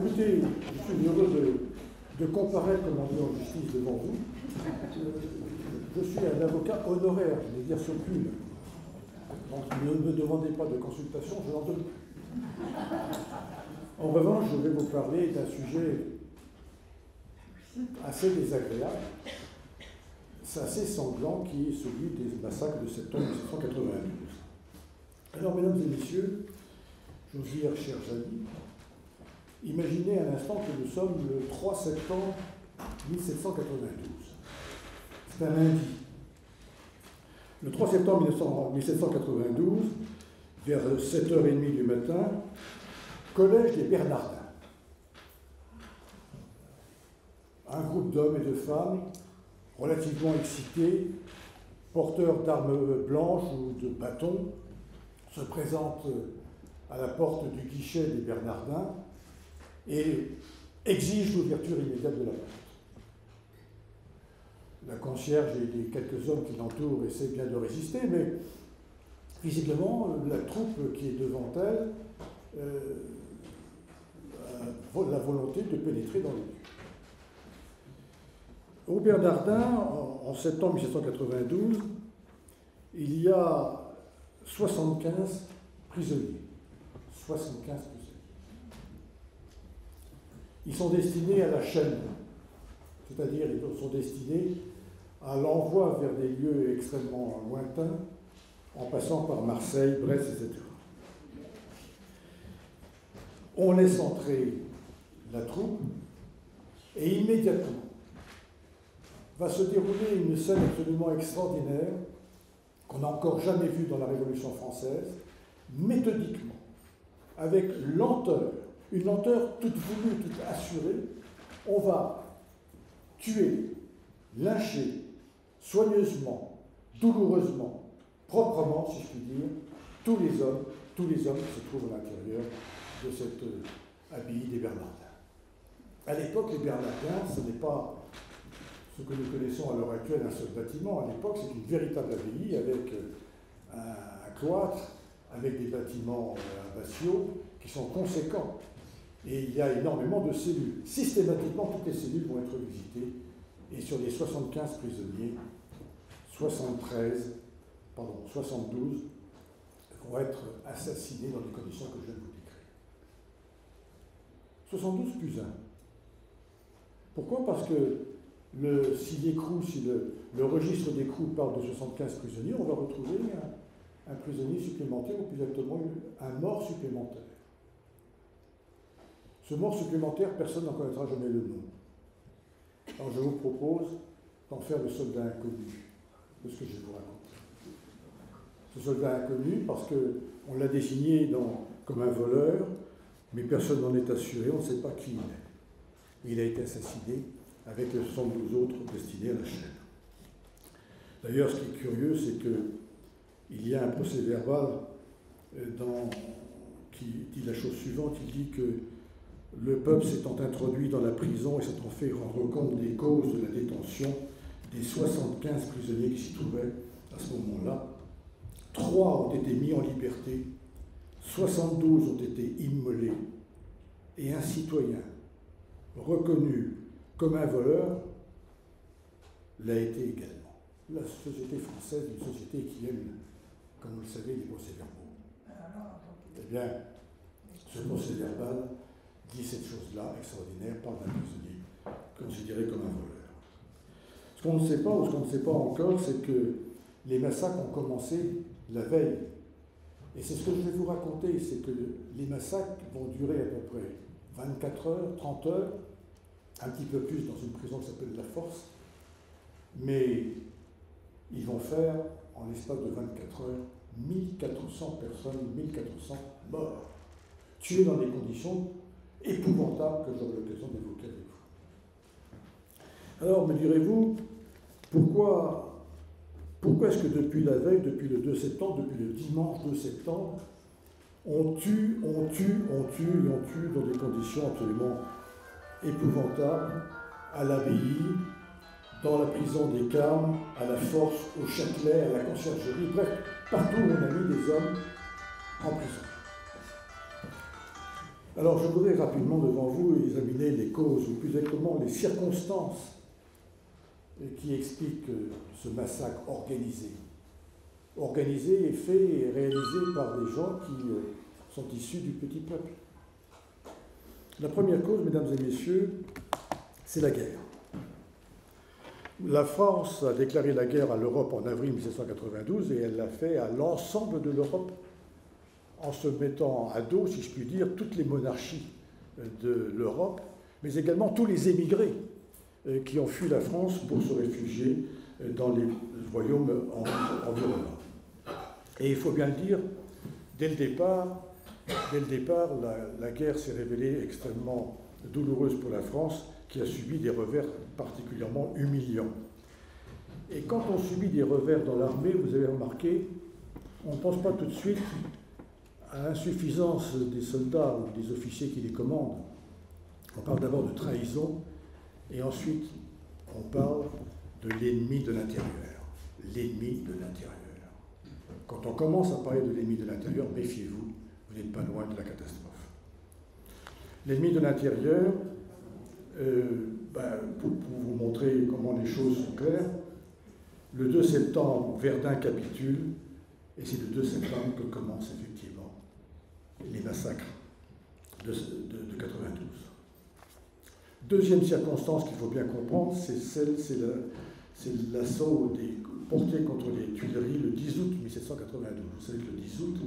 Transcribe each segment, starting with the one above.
Écoutez, je suis heureux de comparaître, comme on dit en justice, devant vous. Je suis un avocat honoraire, je vais dire surplus. Donc ne me demandez pas de consultation, je n'en donne plus. En revanche, je vais vous parler d'un sujet assez désagréable, c'est assez sanglant, qui est celui des massacres de septembre 1792. Alors, mesdames et messieurs, j'ose dire, chers amis, imaginez un instant que nous sommes le 3 septembre 1792. C'est un lundi. Le 3 septembre 1792, vers 7h30 du matin, collège des Bernardins. Un groupe d'hommes et de femmes relativement excités, porteurs d'armes blanches ou de bâtons, se présentent à la porte du guichet des Bernardins et exigent l'ouverture immédiate de la porte. La concierge et les quelques hommes qui l'entourent essaient bien de résister, mais visiblement, la troupe qui est devant elle a la volonté de pénétrer dans les lieux. Au Bernardin, en septembre 1792, il y a 75 prisonniers. 75 prisonniers. Ils sont destinés à la chaîne, c'est-à-dire ils sont destinés à l'envoi vers des lieux extrêmement lointains, en passant par Marseille, Brest, etc. On laisse entrer la troupe et immédiatement va se dérouler une scène absolument extraordinaire qu'on n'a encore jamais vue dans la Révolution française, méthodiquement, avec lenteur, une lenteur toute voulue, toute assurée. On va tuer, lyncher, soigneusement, douloureusement, proprement, si je puis dire, tous les hommes qui se trouvent à l'intérieur de cette abbaye des Bernardins. À l'époque, les Bernardins, ce n'est pas ce que nous connaissons à l'heure actuelle, un seul bâtiment. À l'époque, c'est une véritable abbaye avec un cloître, avec des bâtiments abbatiaux qui sont conséquents. Et il y a énormément de cellules. Systématiquement, toutes les cellules vont être visitées. Et sur les 75 prisonniers, 72 vont être assassinés dans les conditions que je viens de vous décrire. 72 plus 1. Pourquoi? Parce que si le registre d'écrou parle de 75 prisonniers, on va retrouver un prisonnier supplémentaire, ou plus exactement un mort supplémentaire. Ce mort supplémentaire, personne n'en connaîtra jamais le nom. Alors je vous propose d'en faire le soldat inconnu de ce que je vais vous raconter. Ce soldat inconnu, parce qu'on l'a désigné comme un voleur, mais personne n'en est assuré, on ne sait pas qui il est. Il a été assassiné avec les 72 autres destinés à la chaîne. D'ailleurs, ce qui est curieux, c'est qu'il y a un procès-verbal qui dit la chose suivante. Il dit que le peuple s'étant introduit dans la prison et s'étant fait rendre compte des causes de la détention des 75 prisonniers qui s'y trouvaient à ce moment-là, 3 ont été mis en liberté, 72 ont été immolés, et un citoyen reconnu comme un voleur l'a été également. La société française est une société qui aime, comme vous le savez, les procès-verbaux. Eh bien, ce procès-verbal dit cette chose-là extraordinaire, parle d'un prisonnier considéré comme un voleur. Ce qu'on ne sait pas, ou ce qu'on ne sait pas encore, c'est que les massacres ont commencé la veille. Et c'est ce que je vais vous raconter, c'est que les massacres vont durer à peu près 24 heures, 30 heures, un petit peu plus dans une prison qui s'appelle La Force, mais ils vont faire, en l'espace de 24 heures, 1400 personnes, 1400 morts, tués dans des conditions épouvantables que j'aurai l'occasion d'évoquer avec vous. Alors, me direz-vous, pourquoi est-ce que depuis la veille, depuis le 2 septembre, depuis le dimanche 2 septembre, on tue dans des conditions absolument épouvantables, à l'abbaye, dans la prison des Carmes, à la Force, au Châtelet, à la Conciergerie, bref, partout où on a mis des hommes en prison. Alors je voudrais rapidement devant vous examiner les causes, ou plus exactement les circonstances qui expliquent ce massacre organisé. Organisé et fait et réalisé par des gens qui sont issus du petit peuple. La première cause, mesdames et messieurs, c'est la guerre. La France a déclaré la guerre à l'Europe en avril 1792 et elle l'a fait à l'ensemble de l'Europe en se mettant à dos, si je puis dire, toutes les monarchies de l'Europe, mais également tous les émigrés qui ont fui la France pour se réfugier dans les royaumes environnants. Et il faut bien le dire, dès le départ, la guerre s'est révélée extrêmement douloureuse pour la France, qui a subi des revers particulièrement humiliants. Et quand on subit des revers dans l'armée, vous avez remarqué, on ne pense pas tout de suite à l'insuffisance des soldats ou des officiers qui les commandent. On parle d'abord de trahison, et ensuite on parle de l'ennemi de l'intérieur. L'ennemi de l'intérieur. Quand on commence à parler de l'ennemi de l'intérieur, méfiez-vous, vous n'êtes pas loin de la catastrophe. L'ennemi de l'intérieur, pour vous montrer comment les choses sont claires, le 2 septembre, Verdun capitule, et c'est le 2 septembre que commencent effectivement les massacres de 92. Deuxième circonstance qu'il faut bien comprendre, c'est l'assaut porté contre les Tuileries le 10 août 1792. Vous savez que le 10 août,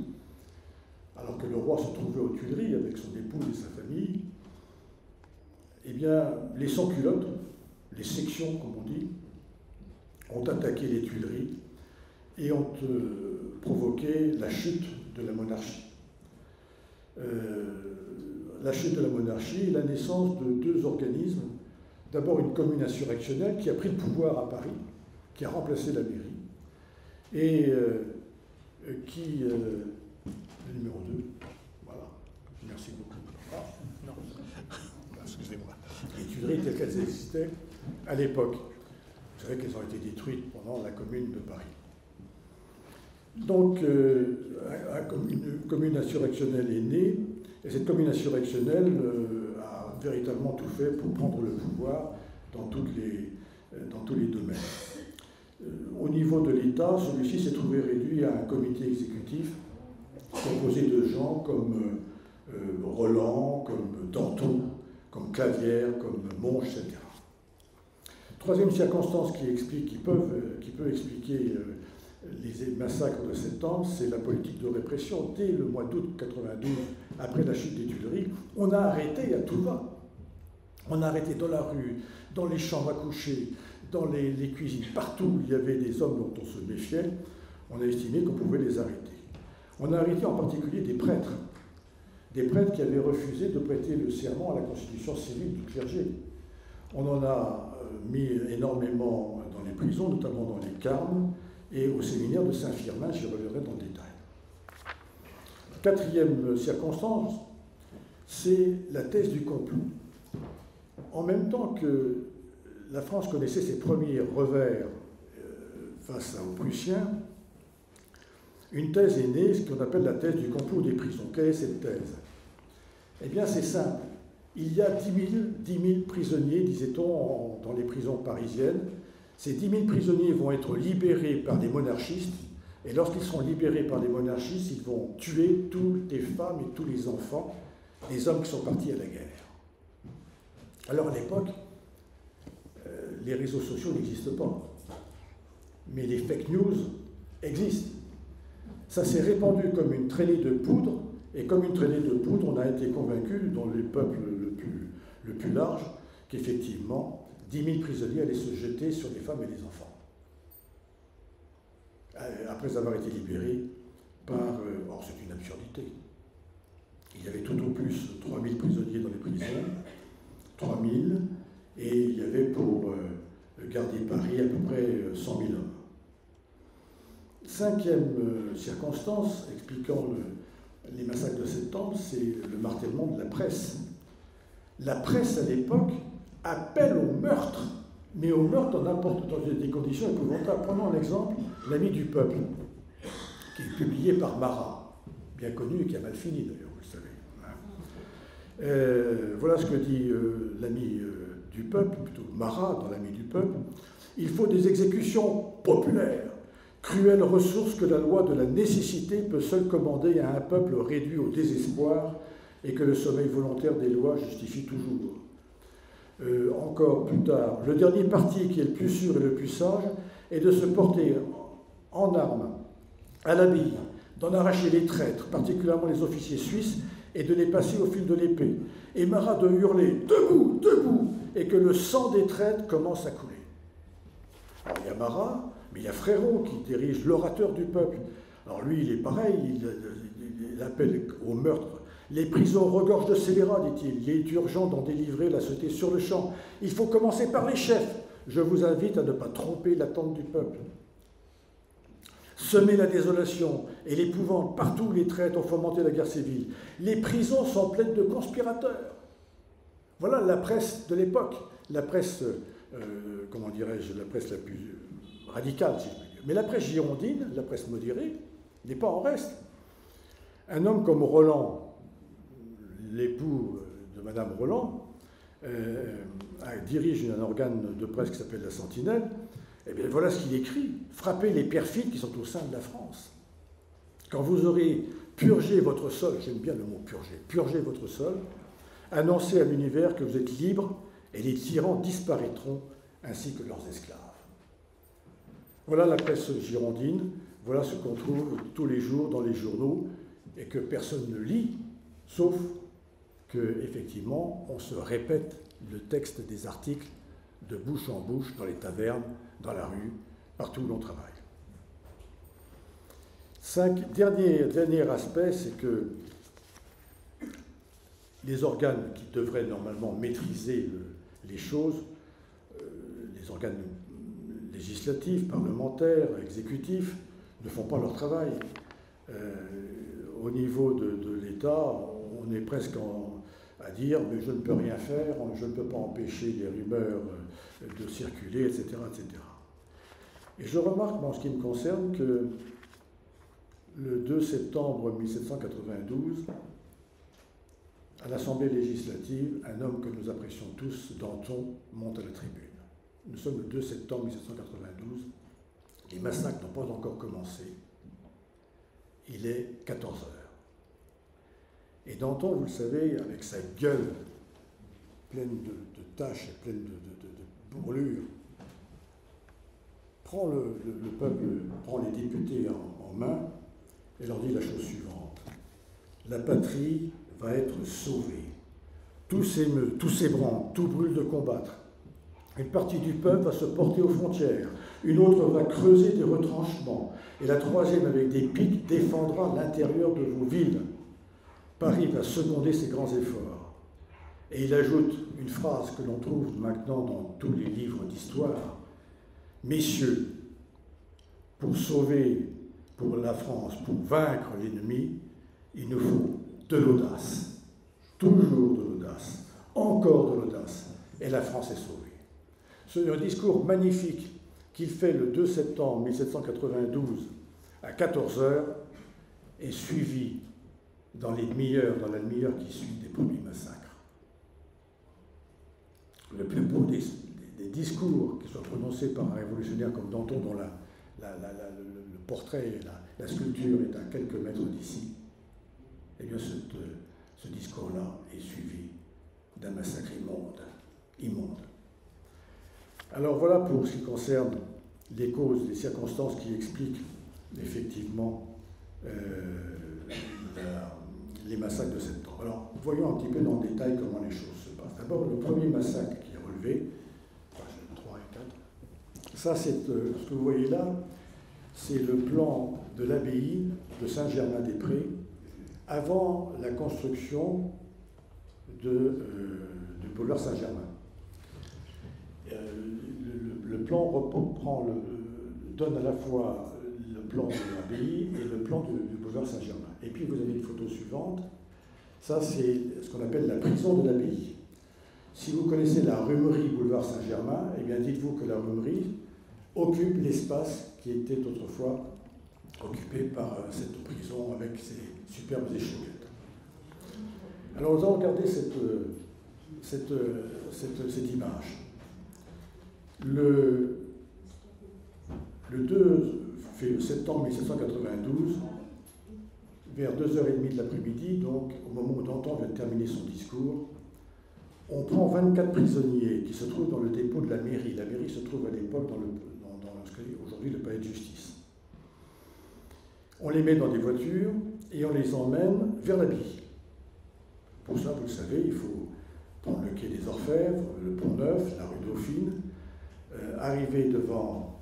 alors que le roi se trouvait aux Tuileries avec son épouse et sa famille, eh bien, les sans-culottes, les sections, comme on dit, ont attaqué les Tuileries et ont provoqué la chute de la monarchie. La chute de la monarchie et la naissance de deux organismes. D'abord une commune insurrectionnelle qui a pris le pouvoir à Paris, qui a remplacé la mairie, et qui... le numéro 2, voilà, merci beaucoup. Ah, non, excusez-moi. Les Tuileries telles qu'elles existaient à l'époque. Vous savez qu'elles ont été détruites pendant la commune de Paris. Donc, une commune insurrectionnelle est née, et cette commune insurrectionnelle a véritablement tout fait pour prendre le pouvoir dans tous les domaines. Au niveau de l'État, celui-ci s'est trouvé réduit à un comité exécutif composé de gens comme Roland, comme Danton, comme Clavière, comme Monge, etc. Troisième circonstance qui peut expliquer les massacres de septembre, c'est la politique de répression. Dès le mois d'août 92, après la chute des Tuileries, on a arrêté à tout va. On a arrêté dans la rue, dans les chambres à coucher, dans les cuisines, partout où il y avait des hommes dont on se méfiait, on a estimé qu'on pouvait les arrêter. On a arrêté en particulier des prêtres qui avaient refusé de prêter le serment à la constitution civile du clergé. On en a mis énormément dans les prisons, notamment dans les Carmes et au séminaire de Saint-Firmin, j'y reviendrai dans le détail. Quatrième circonstance, c'est la thèse du complot. En même temps que la France connaissait ses premiers revers face aux Prussiens, une thèse est née, ce qu'on appelle la thèse du complot des prisons. Quelle est cette thèse? Eh bien, c'est simple. Il y a 10 000 prisonniers, disait-on, dans les prisons parisiennes. Ces 10 000 prisonniers vont être libérés par des monarchistes, et lorsqu'ils seront libérés par des monarchistes, ils vont tuer toutes les femmes et tous les enfants, des hommes qui sont partis à la guerre. Alors, à l'époque, les réseaux sociaux n'existent pas, mais les fake news existent. Ça s'est répandu comme une traînée de poudre, et comme une traînée de poudre, on a été convaincu, dans les peuples le plus large, qu'effectivement, 10 000 prisonniers allaient se jeter sur les femmes et les enfants. Après avoir été libérés par... or, c'est une absurdité. Il y avait tout au plus 3 000 prisonniers dans les prisons, 3 000, et il y avait pour garder Paris à peu près 100 000 hommes. Cinquième circonstance expliquant les massacres de septembre, c'est le martèlement de la presse. La presse, à l'époque, appelle au meurtre, mais au meurtre dans des conditions épouvantables. Prenons un exemple, L'Ami du peuple, qui est publié par Marat, bien connu et qui a mal fini d'ailleurs, vous le savez. Voilà ce que dit l'ami du peuple, plutôt Marat dans l'ami du peuple. Il faut des exécutions populaires, cruelles ressources que la loi de la nécessité peut seule commander à un peuple réduit au désespoir et que le sommeil volontaire des lois justifie toujours. Encore plus tard, le dernier parti qui est le plus sûr et le plus sage est de se porter en armes à l'abbaye, d'en arracher les traîtres, particulièrement les officiers suisses, et de les passer au fil de l'épée. Et Marat de hurler « Debout, debout !» et que le sang des traîtres commence à couler. Alors il y a Marat, mais il y a Frérot qui dirige l'orateur du peuple. Alors lui, il est pareil, il appelle au meurtre. Les prisons regorgent de scélérats, dit-il. Il est urgent d'en délivrer la société sur le champ. Il faut commencer par les chefs. Je vous invite à ne pas tromper l'attente du peuple. Semer la désolation et l'épouvante partout où les traîtres ont fomenté la guerre civile. Les prisons sont pleines de conspirateurs. Voilà la presse de l'époque, la presse, comment dirais-je, la presse la plus radicale, si je puis dire. Mais la presse girondine, la presse modérée, n'est pas en reste. Un homme comme Roland, l'époux de Madame Roland, dirige un organe de presse qui s'appelle la Sentinelle. Eh bien, voilà ce qu'il écrit. Frappez les perfides qui sont au sein de la France. Quand vous aurez purgé votre sol, j'aime bien le mot purger, purgé votre sol, annoncez à l'univers que vous êtes libre et les tyrans disparaîtront ainsi que leurs esclaves. Voilà la presse girondine, voilà ce qu'on trouve tous les jours dans les journaux et que personne ne lit, sauf que, effectivement, on se répète le texte des articles de bouche en bouche, dans les tavernes, dans la rue, partout où l'on travaille. Dernier aspect, c'est que les organes qui devraient normalement maîtriser les choses, les organes législatifs, parlementaires, exécutifs, ne font pas leur travail. Au niveau de l'État, on est presque à dire « mais je ne peux rien faire, je ne peux pas empêcher les rumeurs de circuler, etc. etc. » Et je remarque, en ce qui me concerne, que le 2 septembre 1792, à l'Assemblée législative, un homme que nous apprécions tous, Danton, monte à la tribune. Nous sommes le 2 septembre 1792, les massacres n'ont pas encore commencé, il est 14 heures. Et Danton, vous le savez, avec sa gueule pleine de taches et pleine de bourrelures, prend le peuple, prend les députés en main et leur dit la chose suivante. La patrie va être sauvée. Tout s'émeut, tout s'ébranle, tout brûle de combattre. Une partie du peuple va se porter aux frontières, une autre va creuser des retranchements, et la troisième, avec des pics, défendra l'intérieur de vos villes. Paris va seconder ses grands efforts. Et il ajoute une phrase que l'on trouve maintenant dans tous les livres d'histoire. Messieurs, pour sauver, pour la France, pour vaincre l'ennemi, il nous faut de l'audace. Toujours de l'audace. Encore de l'audace. Et la France est sauvée. C'est un discours magnifique qu'il fait le 2 septembre 1792 à 14 heures est suivi dans la demi-heure qui suit des premiers massacres. Le plus beau des discours qui soient prononcés par un révolutionnaire comme Danton, dont le portrait, la sculpture est à quelques mètres d'ici, eh bien ce discours-là est suivi d'un massacre immonde. Alors voilà pour ce qui concerne les causes, les circonstances qui expliquent effectivement les massacres de septembre. Alors voyons un petit peu dans le détail comment les choses se passent. D'abord, le premier massacre qui est relevé, 3 et 4, ça c'est ce que vous voyez là, c'est le plan de l'abbaye de Saint-Germain-des-Prés avant la construction du boulevard Saint-Germain. Le plan donne à la fois le plan de l'abbaye et le plan du boulevard Saint-Germain. Et puis vous avez une photo suivante. Ça, c'est ce qu'on appelle la prison de l'abbaye. Si vous connaissez la rhumerie boulevard Saint-Germain, eh bien dites-vous que la rhumerie occupe l'espace qui était autrefois occupé par cette prison avec ses superbes échauguettes. Alors nous allons regarder cette image. Le 2 septembre 1792, vers 2h30 de l'après-midi, donc au moment où Danton vient de terminer son discours, on prend 24 prisonniers qui se trouvent dans le dépôt de la mairie. La mairie se trouve à l'époque dans ce qu'est aujourd'hui le palais de justice. On les met dans des voitures et on les emmène vers l'abbaye. Pour ça, vous le savez, il faut prendre le quai des Orfèvres, le Pont Neuf, la rue Dauphine, arriver devant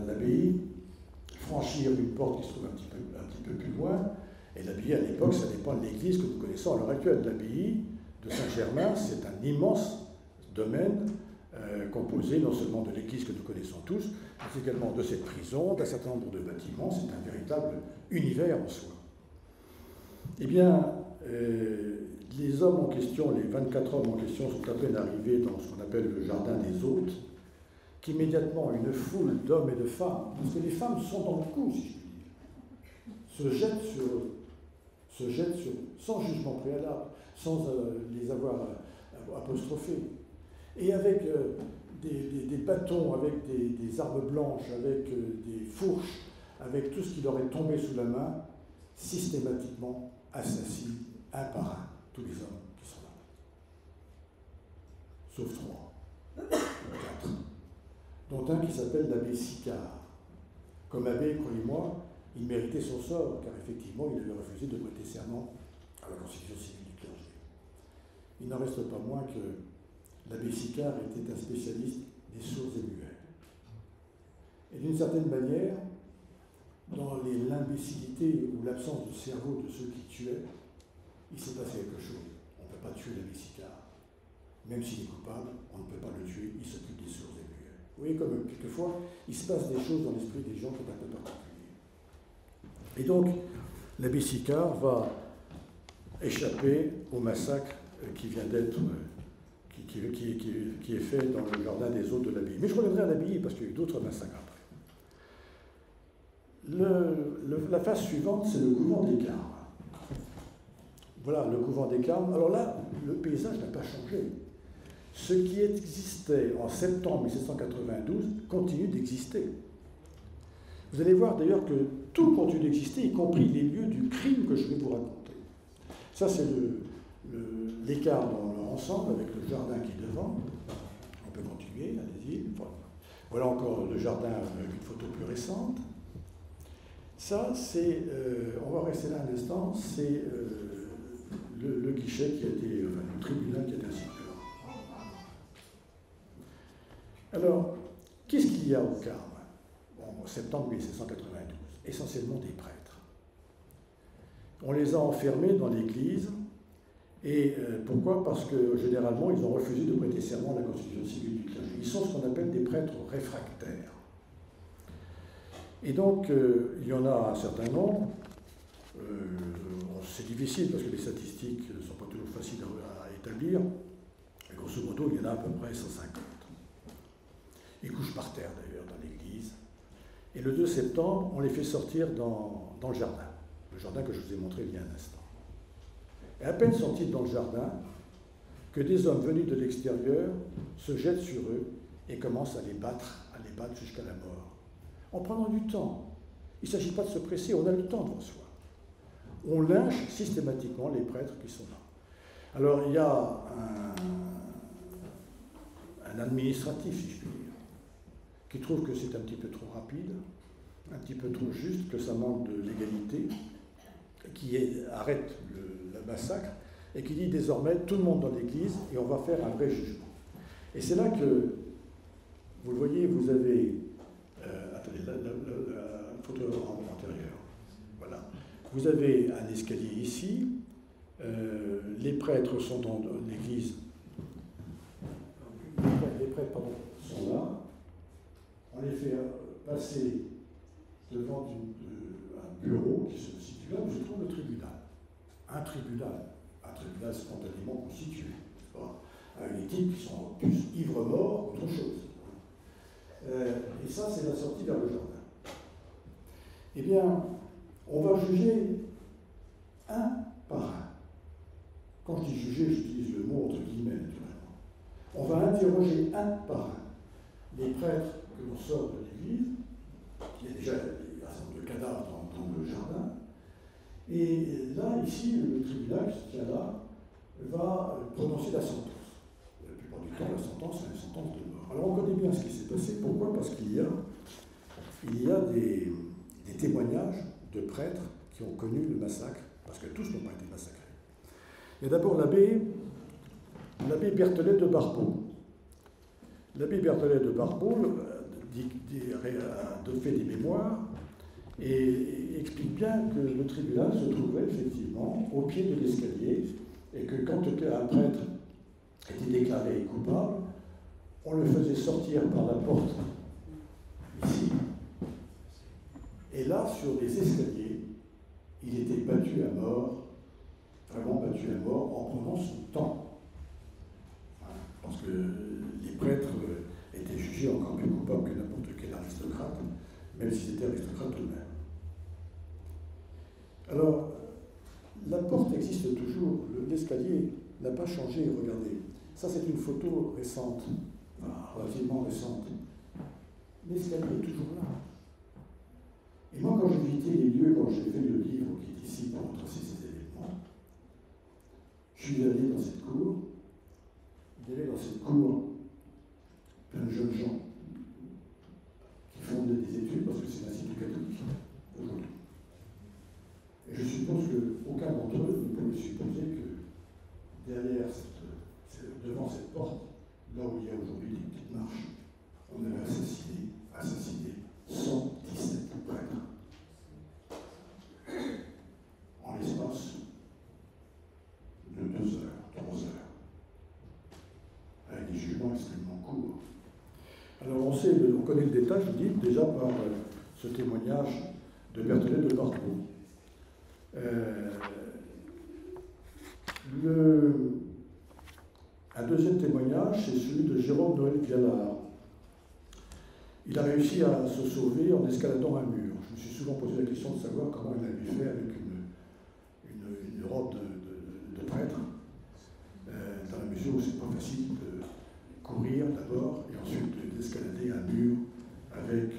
l'abbaye, franchir une porte qui se trouve un petit peu plus loin. Et l'abbaye, à l'époque, ça dépend de l'église que nous connaissons à l'heure actuelle. L'abbaye de Saint-Germain, c'est un immense domaine composé non seulement de l'église que nous connaissons tous, mais également de cette prison, d'un certain nombre de bâtiments. C'est un véritable univers en soi. Eh bien, les hommes en question, les 24 hommes en question, sont à peine arrivés dans ce qu'on appelle le jardin des hôtes, qu'immédiatement une foule d'hommes et de femmes, parce que les femmes sont dans le coup, si je puis dire, se jettent sur eux, sans jugement préalable, sans les avoir apostrophés, et avec des bâtons, avec des armes blanches, avec des fourches, avec tout ce qui leur est tombé sous la main, systématiquement assassinent un par un tous les hommes qui sont là. Sauf 3, 4, dont un qui s'appelle l'abbé Sicard. Comme abbé, croyez-moi, il méritait son sort, car effectivement, il avait refusé de prêter serment à la constitution civile du clergé. Il n'en reste pas moins que l'abbé Sicard était un spécialiste des sourds et muets. Et d'une certaine manière, dans l'imbécilité ou l'absence de cerveau de ceux qui tuaient, il s'est passé quelque chose. On ne peut pas tuer l'abbé Sicard. Même s'il est coupable, on ne peut pas le tuer, il s'occupe des sourds et muets. Vous voyez comme quelquefois, il se passe des choses dans l'esprit des gens qui sont un peu particuliers. Et donc, l'abbé Sicard va échapper au massacre qui vient d'être, qui est fait dans le jardin des hôtes de l'abbaye. Mais je reviendrai à l'abbaye parce qu'il y a eu d'autres massacres après. La phase suivante, c'est le couvent des Carmes. Voilà, le couvent des Carmes. Alors là, le paysage n'a pas changé. Ce qui existait en septembre 1792 continue d'exister. Vous allez voir d'ailleurs que tout continue d'exister, y compris les lieux du crime que je vais vous raconter. Ça, c'est l'écart dans leur ensemble, avec le jardin qui est devant. On peut continuer, allez-y. Voilà encore le jardin avec une photo plus récente. Ça, c'est, on va rester là un instant, c'est le guichet qui a été, enfin, le tribunal qui a été institué. Alors, qu'est-ce qu'il y a au Carme en septembre 1792? Essentiellement des prêtres. On les a enfermés dans l'église, et pourquoi? Parce que généralement, ils ont refusé de prêter serment à la constitution civile du clergé. Ils sont ce qu'on appelle des prêtres réfractaires. Et donc, il y en a un certain nombre. C'est difficile parce que les statistiques ne sont pas toujours faciles à établir. Mais grosso modo, il y en a à peu près 150. Ils couchent par terre d'ailleurs dans l'église. Et le 2 septembre, on les fait sortir dans le jardin que je vous ai montré il y a un instant. Et à peine sortis dans le jardin, que des hommes venus de l'extérieur se jettent sur eux et commencent à les battre jusqu'à la mort. En prenant du temps. Il ne s'agit pas de se presser, on a le temps devant soi. On lynche systématiquement les prêtres qui sont là. Alors il y a un administratif, si je puis dire, qui trouve que c'est un petit peu trop rapide, un petit peu trop juste, que ça manque de légalité, qui arrête le massacre et qui dit désormais tout le monde dans l'église et on va faire un vrai jugement. Et c'est là que, vous le voyez, vous avez... attendez, la photo antérieure. Voilà. Vous avez un escalier ici. Les prêtres sont dans l'église. Les prêtres sont là. On les fait passer devant un bureau qui se situe là où se trouve le tribunal. Un tribunal spontanément constitué. Avec des types qui sont plus ivres-morts qu'autre chose. Et ça, c'est la sortie vers le jardin. Eh bien, on va juger un par un. normaux, entre guillemets, naturellement. On va interroger un par un les prêtres que l'on sort de l'église. Il y a déjà un certain nombre de cadavres dans le jardin. Et là, ici, le tribunal qui se tient là va prononcer la sentence. La plupart du temps, la sentence est une sentence de mort. Alors on connaît bien ce qui s'est passé. Pourquoi? Parce qu'il y a des témoignages de prêtres qui ont connu le massacre, parce que tous n'ont pas été massacrés. Il y a d'abord l'abbé Berthollet de Barbeau. L'abbé Berthollet de Barbeau a fait des mémoires et explique bien que le tribunal se trouvait effectivement au pied de l'escalier et que quand un prêtre était déclaré coupable, on le faisait sortir par la porte ici. Et là, sur les escaliers, il était battu à mort, vraiment battu à mort, en prenant son temps. Parce que les prêtres étaient jugés encore plus coupables que n'importe quel aristocrate, même s'ils étaient aristocrates eux-mêmes. Alors, la porte existe toujours, l'escalier n'a pas changé, regardez. Ça, c'est une photo récente, relativement récente. L'escalier est toujours là. Et moi, quand j'ai visité les lieux, quand j'ai fait le livre qui est ici pour retracer ces événements, je suis allé dans cette cour. Il y avait dans cette cour plein de jeunes gens qui font des études parce que c'est l'Institut catholique aujourd'hui. Et je suppose qu'aucun d'entre eux ne peut supposer que derrière devant cette porte, là où il y a aujourd'hui des petites marches, on avait assassiné 117 prêtres. En l'espace de 2 heures, 3 heures. Avec des jugements extrêmement courts. Alors on connaît le détail, je vous dis, déjà par ce témoignage de Berthollet de Barbeau. Un deuxième témoignage, c'est celui de Jérôme Noël Vialard. Il a réussi à se sauver en escaladant un mur. Je me suis souvent posé la question de savoir comment il avait fait avec une robe de prêtre, dans la mesure où c'est pas facile de courir d'abord et ensuite d'escalader un mur avec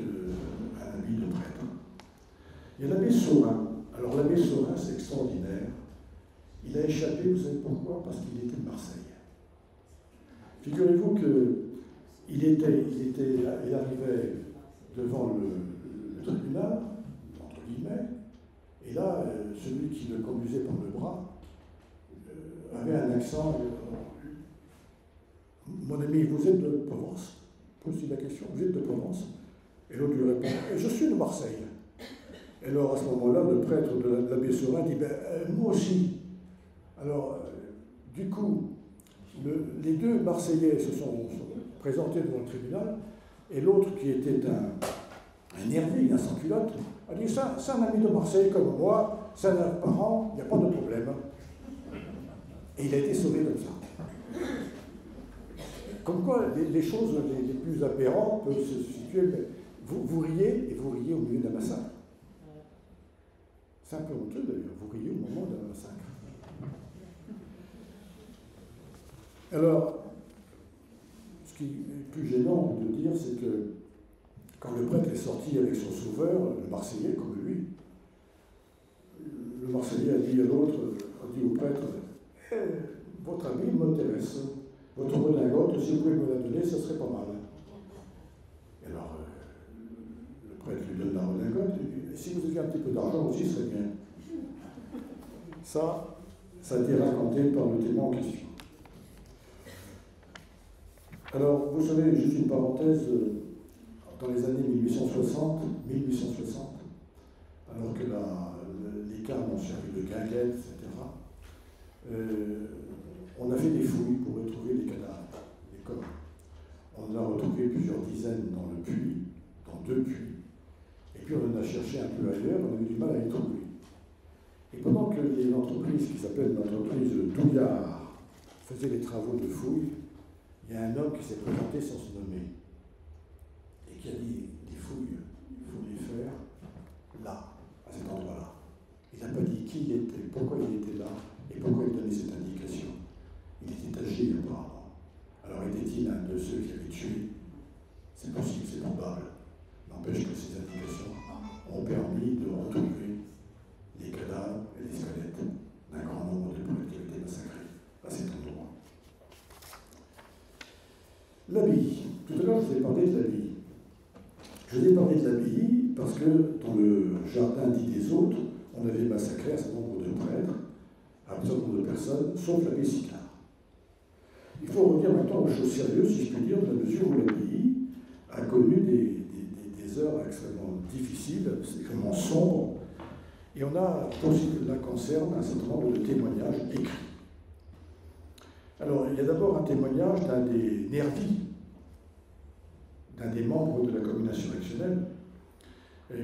un habit de prêtre. Il y a l'abbé Saurin. Alors l'abbé Saurin, c'est extraordinaire. Il a échappé, vous savez pourquoi? Parce qu'il était de Marseille. Figurez-vous qu'il arrivait devant le tribunal, entre guillemets, et là, celui qui le conduisait par le bras avait un accent. Mon ami, vous êtes de Provence? Pose-t-il la question, vous êtes de Provence? Et l'autre lui répond, je suis de Marseille. Et alors à ce moment-là, le prêtre de l'abbé Saurin dit, moi aussi. Alors, du coup, les deux Marseillais se sont présentés devant le tribunal, et l'autre, qui était un nerveux, un sans-culotte, a dit, ça, c'est un ami de Marseille comme moi, c'est un parent, il n'y a pas de problème. Et il a été sauvé comme ça. Comme quoi, les choses les plus aberrantes peuvent se situer. Mais vous riez, et vous riez au milieu d'un massacre. C'est un peu honteux d'ailleurs, vous riez au moment d'un massacre. Alors, ce qui est plus gênant de dire, c'est que quand le prêtre est sorti avec son sauveur, le Marseillais comme lui, le Marseillais a dit à l'autre, a dit au prêtre, votre habit m'intéresse, votre redingote, si vous pouvez me la donner, ça serait pas mal. Et alors, le prêtre lui donne la redingote, et si vous aviez un petit peu d'argent aussi, ce serait bien. Ça a été raconté par le témoin en question. Alors, vous savez, juste une parenthèse, dans les années 1860, alors que les carmes ont servi de guinguettes, etc., on a fait des fouilles pour retrouver des cadavres, des corps. On en a retrouvé plusieurs dizaines dans le puits, dans 2 puits, et puis on en a cherché un peu ailleurs, on avait du mal à les trouver. Et pendant que l'entreprise qui s'appelle l'entreprise Douillard faisait les travaux de fouilles, il y a un homme qui s'est présenté sans se nommer et qui a dit des fouilles, il faut les faire là, à cet endroit-là. Il n'a pas dit qui il était, pourquoi il était là et pourquoi il donnait cette indication. Il était âgé, était-il un de ceux qui avaient tué? C'est possible, c'est probable. N'empêche que ces indications ont permis de retrouver les cadavres et les squelettes d'un grand nombre de prêtres qui avaient été massacrés à cet endroit. L'abbaye. Tout à l'heure, je vous ai parlé de l'abbaye. Je vous ai parlé de l'abbaye parce que dans le jardin dit des autres, on avait massacré un certain nombre de prêtres, un certain nombre de personnes, sauf l'abbé Sicard. Il faut revenir maintenant aux choses sérieuses, si je puis dire, de la mesure où l'abbaye a connu des heures extrêmement difficiles, extrêmement sombres, et on a, pour ce qui la concerne, un certain nombre de témoignages écrits. Alors, il y a d'abord un témoignage d'un des nervis, d'un des membres de la commune insurrectionnelle,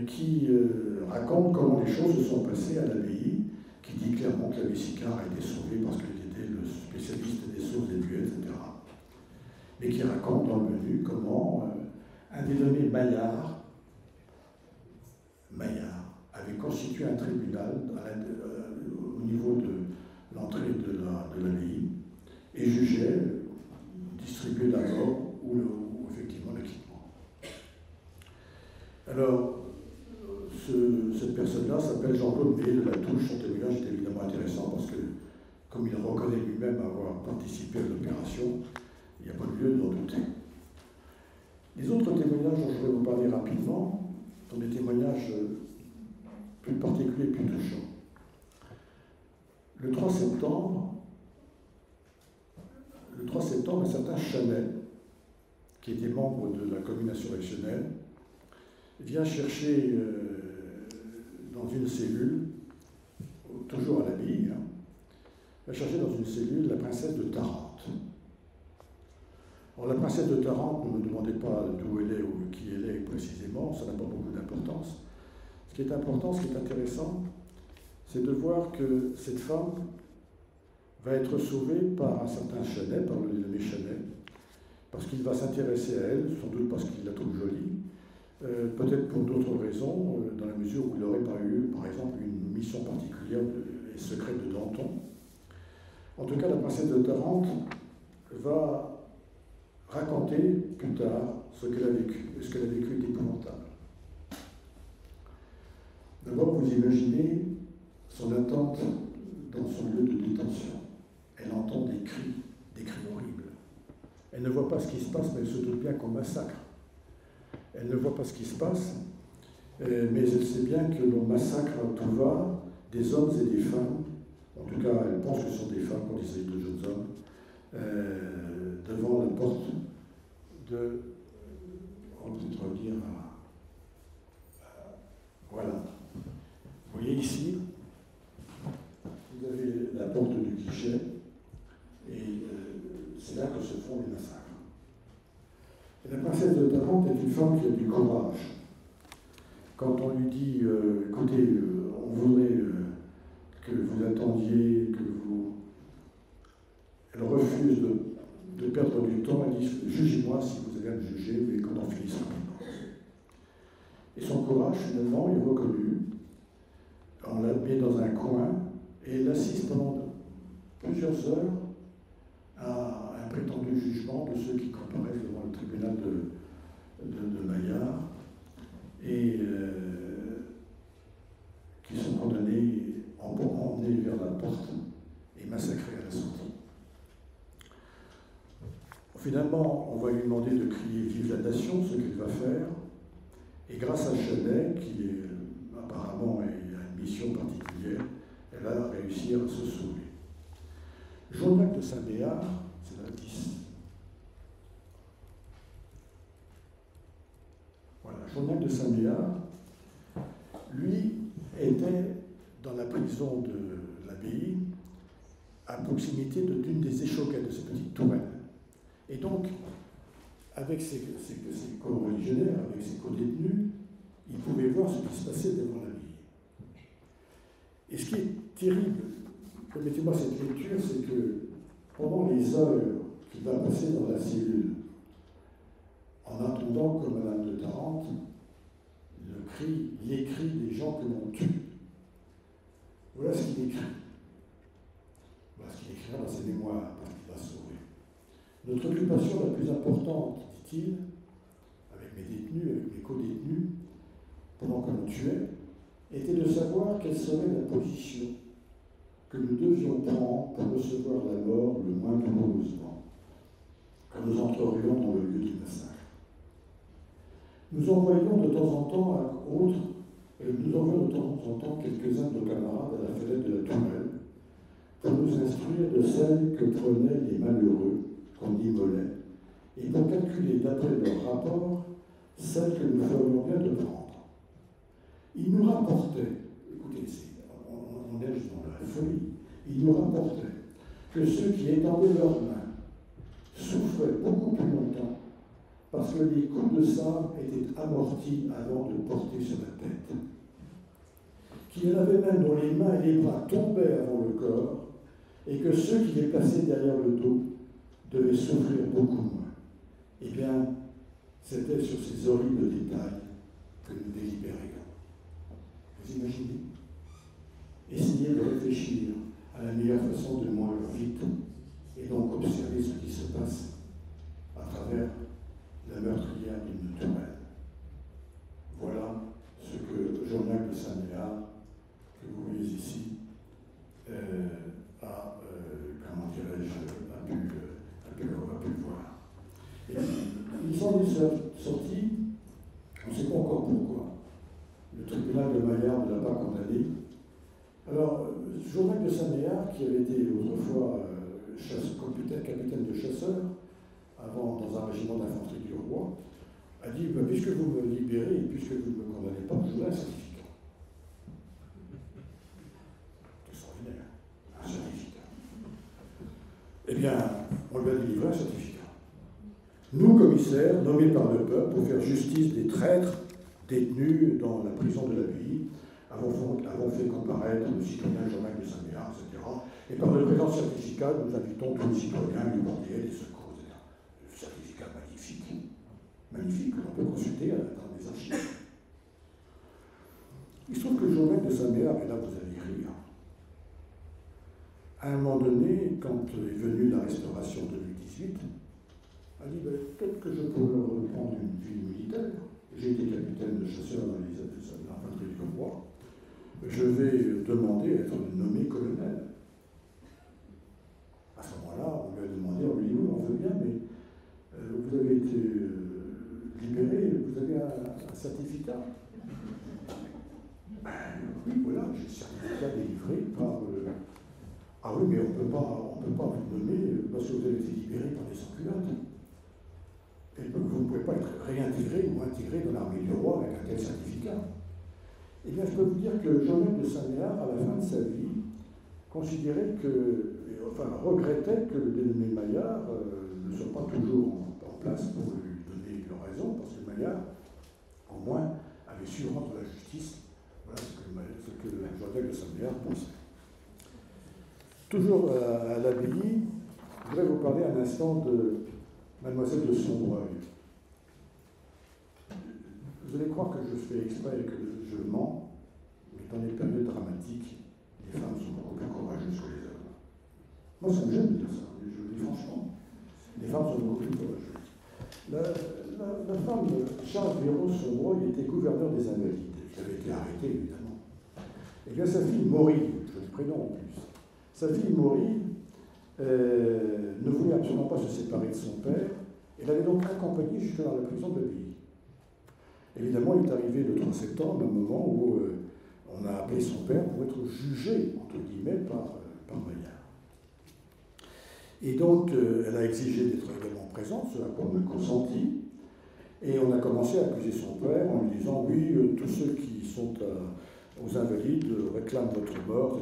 qui raconte comment les choses se sont passées à l'abbaye, qui dit clairement que l'abbé Sicard a été sauvé parce qu'il était le spécialiste des sources des buets, etc. Mais qui raconte dans le menu comment un dénommé Maillard avait constitué un tribunal au niveau de l'entrée de l'abbaye et jugeait, distribuait la mort ou effectivement l'acquittement. Alors, cette personne-là s'appelle Jean-Claude Mélet de la Touche. Son témoignage est évidemment intéressant parce que, comme il reconnaît lui-même avoir participé à l'opération, il n'y a pas de lieu d'en douter. Les autres témoignages dont je vais vous parler rapidement sont des témoignages plus particuliers, plus touchants. Le 3 septembre, un certain Chanel, qui était membre de la commune insurrectionnelle, vient chercher dans une cellule, toujours à l'abbaye, va chercher dans une cellule la princesse de Tarente. Alors la princesse de Tarente, ne me demandez pas d'où elle est ou qui elle est précisément, ça n'a pas beaucoup d'importance. Ce qui est important, ce qui est intéressant, c'est de voir que cette femme va être sauvée par un certain Chanel, par le dénommé Chanel, parce qu'il va s'intéresser à elle, sans doute parce qu'il la trouve jolie, peut-être pour d'autres raisons, dans la mesure où il n'aurait pas eu, par exemple, une mission particulière et secrète de Danton. En tout cas, la princesse de Tarente va raconter plus tard ce qu'elle a vécu, et ce qu'elle a vécu est épouvantable. D'abord, vous imaginez son attente dans son lieu de détention. Elle entend des cris horribles. Elle ne voit pas ce qui se passe, mais elle se doute bien qu'on massacre. Elle ne voit pas ce qui se passe, mais elle sait bien que l'on massacre à tout va des hommes et des femmes. En tout cas, elle pense que ce sont des femmes quand il s'agit de jeunes hommes, devant la porte de... On peut peut-être dire... voilà. Vous voyez ici, vous avez la porte du guichet, et c'est là que se font les massacres. Et la princesse de Tarente est une femme qui a du courage. Quand on lui dit, écoutez, on voudrait que vous attendiez, que vous... Elle refuse de perdre du temps, elle dit, jugez-moi si vous avez à me juger, mais qu'on en finisse rapidement. Et son courage, finalement, est reconnu. On la met dans un coin, et elle assiste pendant plusieurs heures à un prétendu jugement de ceux qui comparaissent devant le tribunal de Maillard et qui sont condamnés, emmenés vers la porte et massacrés à la sortie. Finalement, on va lui demander de crier « Vive la nation », ce qu'il va faire, et grâce à Chanel, qui apparemment a une mission particulière, elle va réussir à se sauver. Journac de Saint-Béard, c'est la 10. Voilà, Journac de Saint-Béard, lui, était dans la prison de l'abbaye, à proximité d'une des échauguettes de cette petite tourelle. Et donc, avec ses co-religionnaires, avec ses co-détenus, il pouvait voir ce qui se passait devant l'abbaye. Et ce qui est terrible, permettez-moi cette lecture, c'est que pendant les heures qu'il va passer dans la cellule, en attendant que Madame de Tarente l'écrit des gens que l'on tue, voilà ce qu'il écrit. Voilà ce qu'il écrira dans ses mémoires, parce qu'il va sauver. Notre occupation la plus importante, dit-il, avec mes détenus, avec mes co-détenus, pendant qu'on nous tuait, était de savoir quelle serait la position que nous devions prendre pour recevoir la mort le moins douloureusement, quand nous entrerions dans le lieu du massacre. Nous envoyions de temps en temps quelques-uns de nos camarades à la fenêtre de la tourelle pour nous instruire de celles que prenaient les malheureux qu'on immolait et pour calculer d'après leur rapport celles que nous ferions bien de prendre. Ils nous rapportaient, écoutez, on est dans la folie, ils nous rapportaient que ceux qui étendaient leurs mains souffraient beaucoup plus longtemps parce que les coups de sabre étaient amortis avant de porter sur la tête. Qu'il y en avait même dont les mains et les bras tombaient avant le corps, et que ceux qui les plaçaient derrière le dos devaient souffrir beaucoup moins. Eh bien, c'était sur ces horribles détails que nous délibérions. Vous imaginez? Essayez de réfléchir à la meilleure façon de mourir vite, et donc observer ce qui se passe à travers la meurtrière d'une tourelle. Voilà ce que Journac de Saint-Méard, que vous voyez ici, comment dirais-je, a pu voir. Et ils sont sortis, on ne sait pas encore pourquoi. Le tribunal de Maillard ne l'a pas condamné. Alors, Journac de Saint-Méard, qui avait été autrefois capitaine de chasseurs, avant dans un régiment d'infanterie du roi, a dit puisque vous me libérez et puisque vous ne me condamnez pas, je vous donne un certificat. C'est extraordinaire, un certificat. Eh bien, on lui a délivré un certificat. Nous, commissaires, nommés par le peuple pour faire justice des traîtres détenus dans la prison de l'Abbaye, avons fait comparaître le citoyen Journac de Saint-Méard, etc. Et par le présent certificat, nous invitons tous les citoyens du Bordelais, des secours, etc. Le certificat magnifique, que l'on peut consulter dans les archives. Il se trouve que Journac de Saint-Méard, et là vous allez rire, à un moment donné, quand est venue la restauration 2018, a dit peut-être que je pourrais reprendre une vie militaire. J'ai été capitaine de chasseurs dans l'infanterie du roi. Je vais demander à être nommé colonel. À ce moment-là, on lui a demandé, on lui dit, oui, on veut bien, mais vous avez été libéré, vous avez un certificat. Oui, voilà, j'ai le certificat délivré par... Ah oui, mais on ne peut pas vous nommer parce que vous avez été libéré par des sans-culottes. Et vous ne pouvez pas être réintégré ou intégré dans l'armée du roi avec un tel certificat. Eh bien, je peux vous dire que Journac de Saint-Méard, à la fin de sa vie, considérait regrettait que le dénommé Maillard ne soit pas toujours en place pour lui donner raison, parce que Maillard, au moins, avait su rendre la justice. Voilà ce que Journac de Saint-Méard pensait. Toujours à l'Abbaye, je voudrais vous parler un instant de Mademoiselle de Sombreuil. Vous allez croire que je fais exprès et que je mens, mais dans les périodes dramatiques, les femmes sont beaucoup plus courageuses que les hommes. Moi, ça me gêne de dire ça, mais je le dis franchement. Les femmes sont beaucoup plus courageuses. La femme de Charles Véraud-Sombreuil était gouverneur des Invalides. Il avait été arrêté, évidemment. Et bien, sa fille Maury, joli prénom en plus, sa fille Maury ne voulait absolument pas se séparer de son père. Elle l'avait donc accompagné jusque dans la prison de l'Abbaye. Évidemment, il est arrivé le 3 septembre, un moment où on a appelé son père pour être jugé, entre guillemets, par Maillard. Et donc, elle a exigé d'être également présente, ce à quoi on a consenti. Et on a commencé à accuser son père en lui disant « Oui, tous ceux qui sont aux Invalides réclament votre mort. »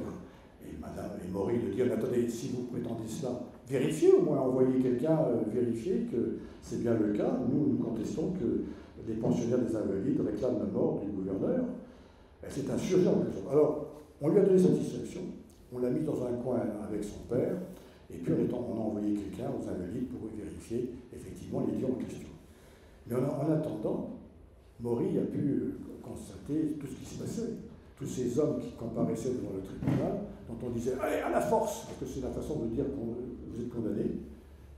Et Madame Maury de dire « Attendez, si vous prétendez cela, vérifiez au moins, envoyez quelqu'un vérifier que c'est bien le cas. Nous contestons que les pensionnaires des Invalides réclament la mort du gouverneur. » C'est insurgent. Alors, on lui a donné satisfaction, on l'a mis dans un coin avec son père, et puis on a envoyé quelqu'un aux Invalides pour vérifier effectivement les lieux en question. Mais en attendant, Maury a pu constater tout ce qui se passait. Tous ces hommes qui comparaissaient devant le tribunal, dont on disait « Allez, à la force !» parce que c'est la façon de dire que vous êtes condamné.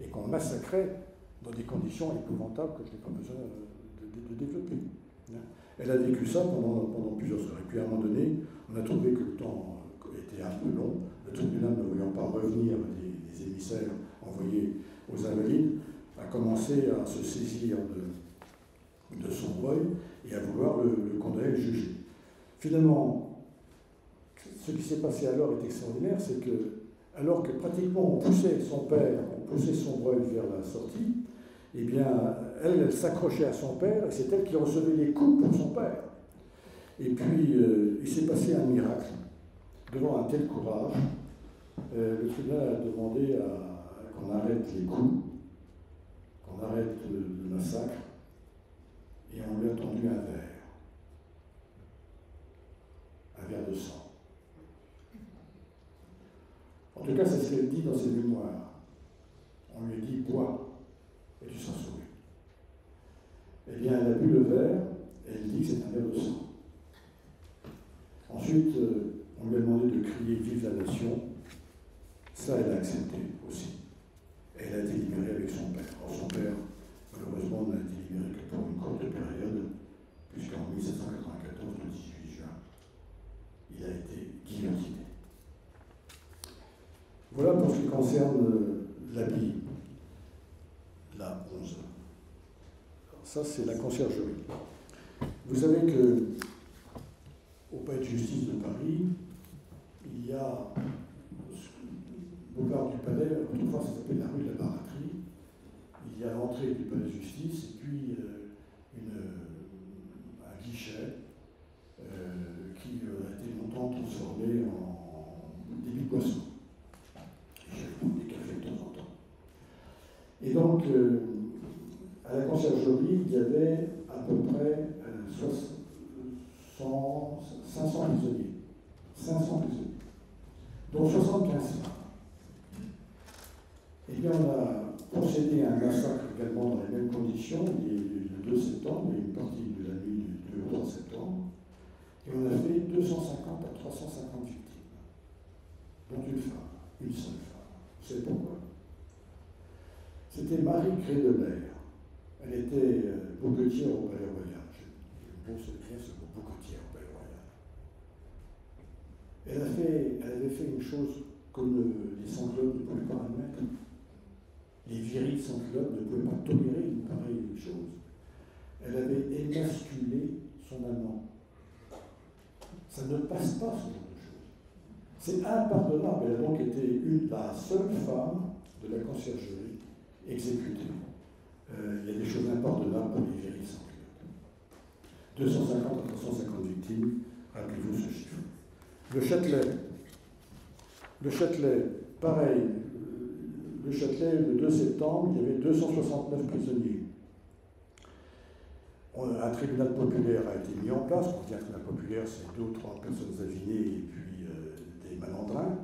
et qu'on massacrait dans des conditions épouvantables que je n'ai pas besoin de développer. Elle a vécu ça pendant plusieurs heures. Et puis à un moment donné, on a trouvé que le temps était un peu long. Le tribunal, ne voulant pas revenir des émissaires envoyés aux Invalides, a commencé à se saisir de son breuil et à vouloir le condamner et le juger. Finalement, ce qui s'est passé alors est extraordinaire, c'est que, alors que pratiquement on poussait son père, on poussait son breuil vers la sortie, eh bien, elle s'accrochait à son père, et c'est elle qui recevait les coups pour son père. Et puis, il s'est passé un miracle. Devant un tel courage, le tribunal a demandé qu'on arrête les coups, qu'on arrête le massacre, et on lui a tendu un verre de sang. En tout cas, c'est ce qu'elle dit dans ses mémoires. On lui a dit « bois ». Et tu seras sauvé. Eh bien, elle a bu le verre, et elle dit que c'est un verre de sang. Ensuite, on lui a demandé de crier « Vive la nation ». Ça, elle a accepté aussi. Et elle a été libérée avec son père. Or, son père, malheureusement, n'a été libéré que pour une courte période, puisqu'en 1794, le 18 juin, il a été guillotiné. Voilà pour ce qui concerne l'habit. La 11. Alors ça, c'est la conciergerie. Vous savez que au palais de justice de Paris, il y a au boulevard du Palais, autrefois ça s'appelle la rue de la Baraterie, il y a l'entrée du palais de justice et puis un guichet qui a été longtemps transformé en débit de boisson. J'ai des cafés de temps en temps. Et donc, à la conciergerie, il y avait à peu près 500 prisonniers. 500 prisonniers. Dont 75 femmes. Eh bien, on a procédé à un massacre également dans les mêmes conditions, le 2 septembre, et une partie de la nuit du 2 au 3 septembre. Et on a fait 250 à 350 victimes. Dont une femme, une seule femme. Vous savez pourquoi? C'était Marie Crédelaire. Elle était bouquetière au Palais Royal. Je pense bien ce mot, bouquetière au Palais Royal. Elle avait fait une chose que les sans-clubs ne pouvaient pas admettre. Les virils sans-clubs ne pouvaient pas tolérer une pareille chose. Elle avait émasculé son amant. Ça ne passe pas ce genre de choses. C'est impardonnable. Elle a donc été la seule femme de la conciergerie exécutée. Il y a des choses impardonnables pour les virils sans club. 250 à 350 victimes, rappelez-vous ce chiffre. Le Châtelet, pareil. Le Châtelet, le 2 septembre, il y avait 269 prisonniers. Un tribunal populaire a été mis en place. Pour dire un tribunal populaire, c'est 2 ou 3 personnes avinées et puis des malandrins.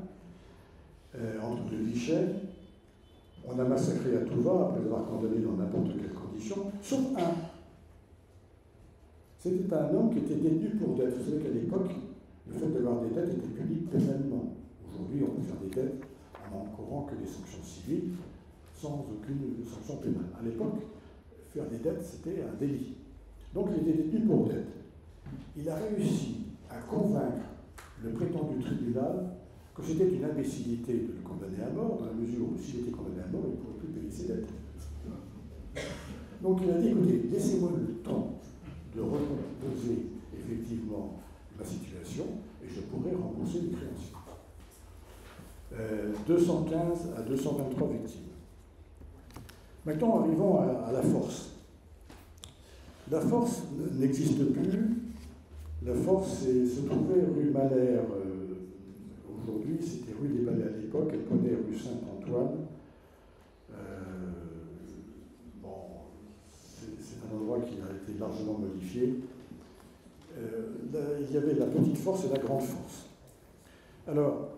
Entre deux guichets. On a massacré à tout va, après avoir condamné dans n'importe quelle condition, sauf un. C'était un homme qui était détenu pour dette. Vous savez qu'à l'époque, le fait d'avoir des dettes était puni pénalement. Aujourd'hui, on peut faire des dettes en encourant que des sanctions civiles, sans aucune sanction pénale. À l'époque, faire des dettes, c'était un délit. Donc il était détenu pour dette. Il a réussi à convaincre le prétendu tribunal que c'était une imbécilité de le condamner à mort, dans la mesure où s'il était condamné à mort, il ne pourrait plus payer ses dettes. Donc il a dit, écoutez, laissez-moi le temps de recomposer effectivement ma situation et je pourrai rembourser les créanciers. 215 à 223 victimes. Maintenant, arrivons à la force. La force n'existe plus. La force se trouvait rue Malher. Aujourd'hui, c'était rue des Ballets à l'époque, elle prenait rue Saint-Antoine. C'est un endroit qui a été largement modifié. Il y avait la petite force et la grande force. Alors,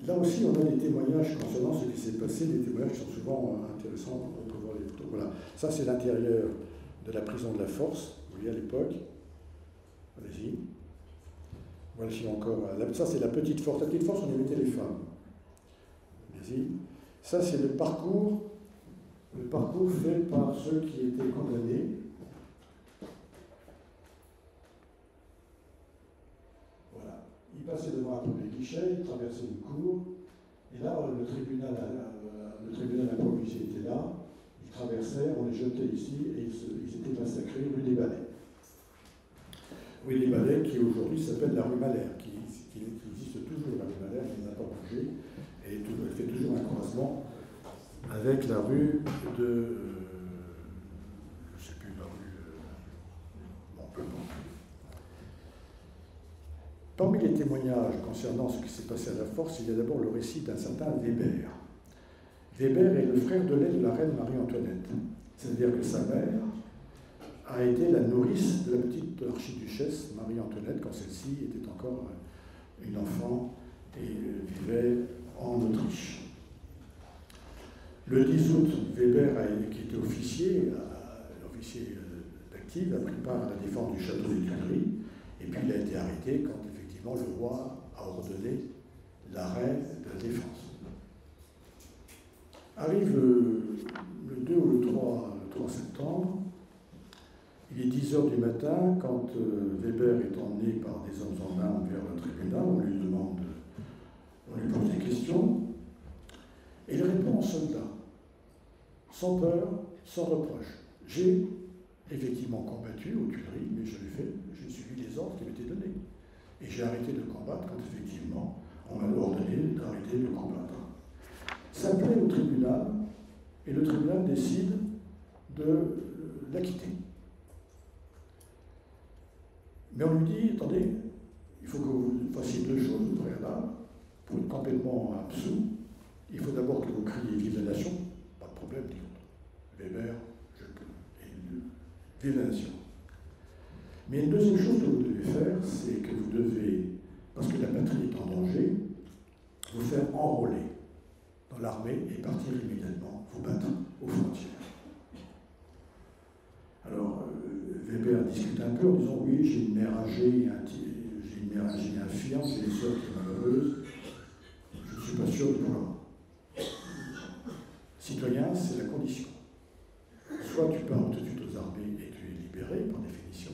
là aussi, on a des témoignages concernant ce qui s'est passé, des témoignages qui sont souvent intéressants pour voir les photos. Voilà, ça c'est l'intérieur de la prison de la Force, vous voyez à l'époque. Allez-y. Voilà ici encore. Ça c'est la petite force. La petite force, on y mettait les femmes. Allez-y. Ça, c'est le parcours fait par ceux qui étaient condamnés. Voilà. Ils passaient devant un premier guichet, ils traversaient une cour, et là, le tribunal improvisé était là, ils traversaient, on les jetait ici, et ils étaient massacrés rue des Ballets. Rue des Ballets, qui aujourd'hui s'appelle la rue Malher, qui existe toujours, la rue Malher, qui n'a pas bougé, et elle fait toujours un croisement avec la rue de... je ne sais plus, la rue... bon, peu importe. Parmi les témoignages concernant ce qui s'est passé à la Force, il y a d'abord le récit d'un certain Weber. Weber est le frère de lait de la reine Marie-Antoinette. C'est-à-dire que sa mère a été la nourrice de la petite archiduchesse Marie-Antoinette quand celle-ci était encore une enfant et vivait en Autriche. Le 10 août, Weber, qui était officier d'active, a pris part à la défense du château des Tuileries, et puis il a été arrêté quand effectivement le roi a ordonné l'arrêt de la défense. Arrive le 2 ou le 3 septembre, il est 10 h du matin, quand Weber est emmené par des hommes en armes vers le tribunal, on lui pose des questions, et il répond en soldat, sans peur, sans reproche. J'ai effectivement combattu aux Tuileries, mais je l'ai fait, j'ai suivi les ordres qui m'étaient donnés. Et j'ai arrêté de combattre quand effectivement on m'a ordonné d'arrêter de combattre. Ça plaît au tribunal, et le tribunal décide de l'acquitter. Mais on lui dit, attendez, il faut que vous fassiez deux choses au préalable. Pour être complètement absous, il faut d'abord que vous criez « Vive la nation », pas de problème, dit l'autre. Weber, vive la nation. Mais une deuxième chose que vous devez faire, c'est que vous devez, parce que la patrie est en danger, vous faire enrôler dans l'armée et partir immédiatement vous battre aux frontières. Alors, Weber discute un peu en disant « Oui, j'ai une mère âgée, j'ai un fiancé, j'ai une sœur qui est malheureuse, je ne suis pas sûr de pouvoir. » Citoyen, c'est la condition. Soit tu pars tout de suite aux armées et tu es libéré, par définition,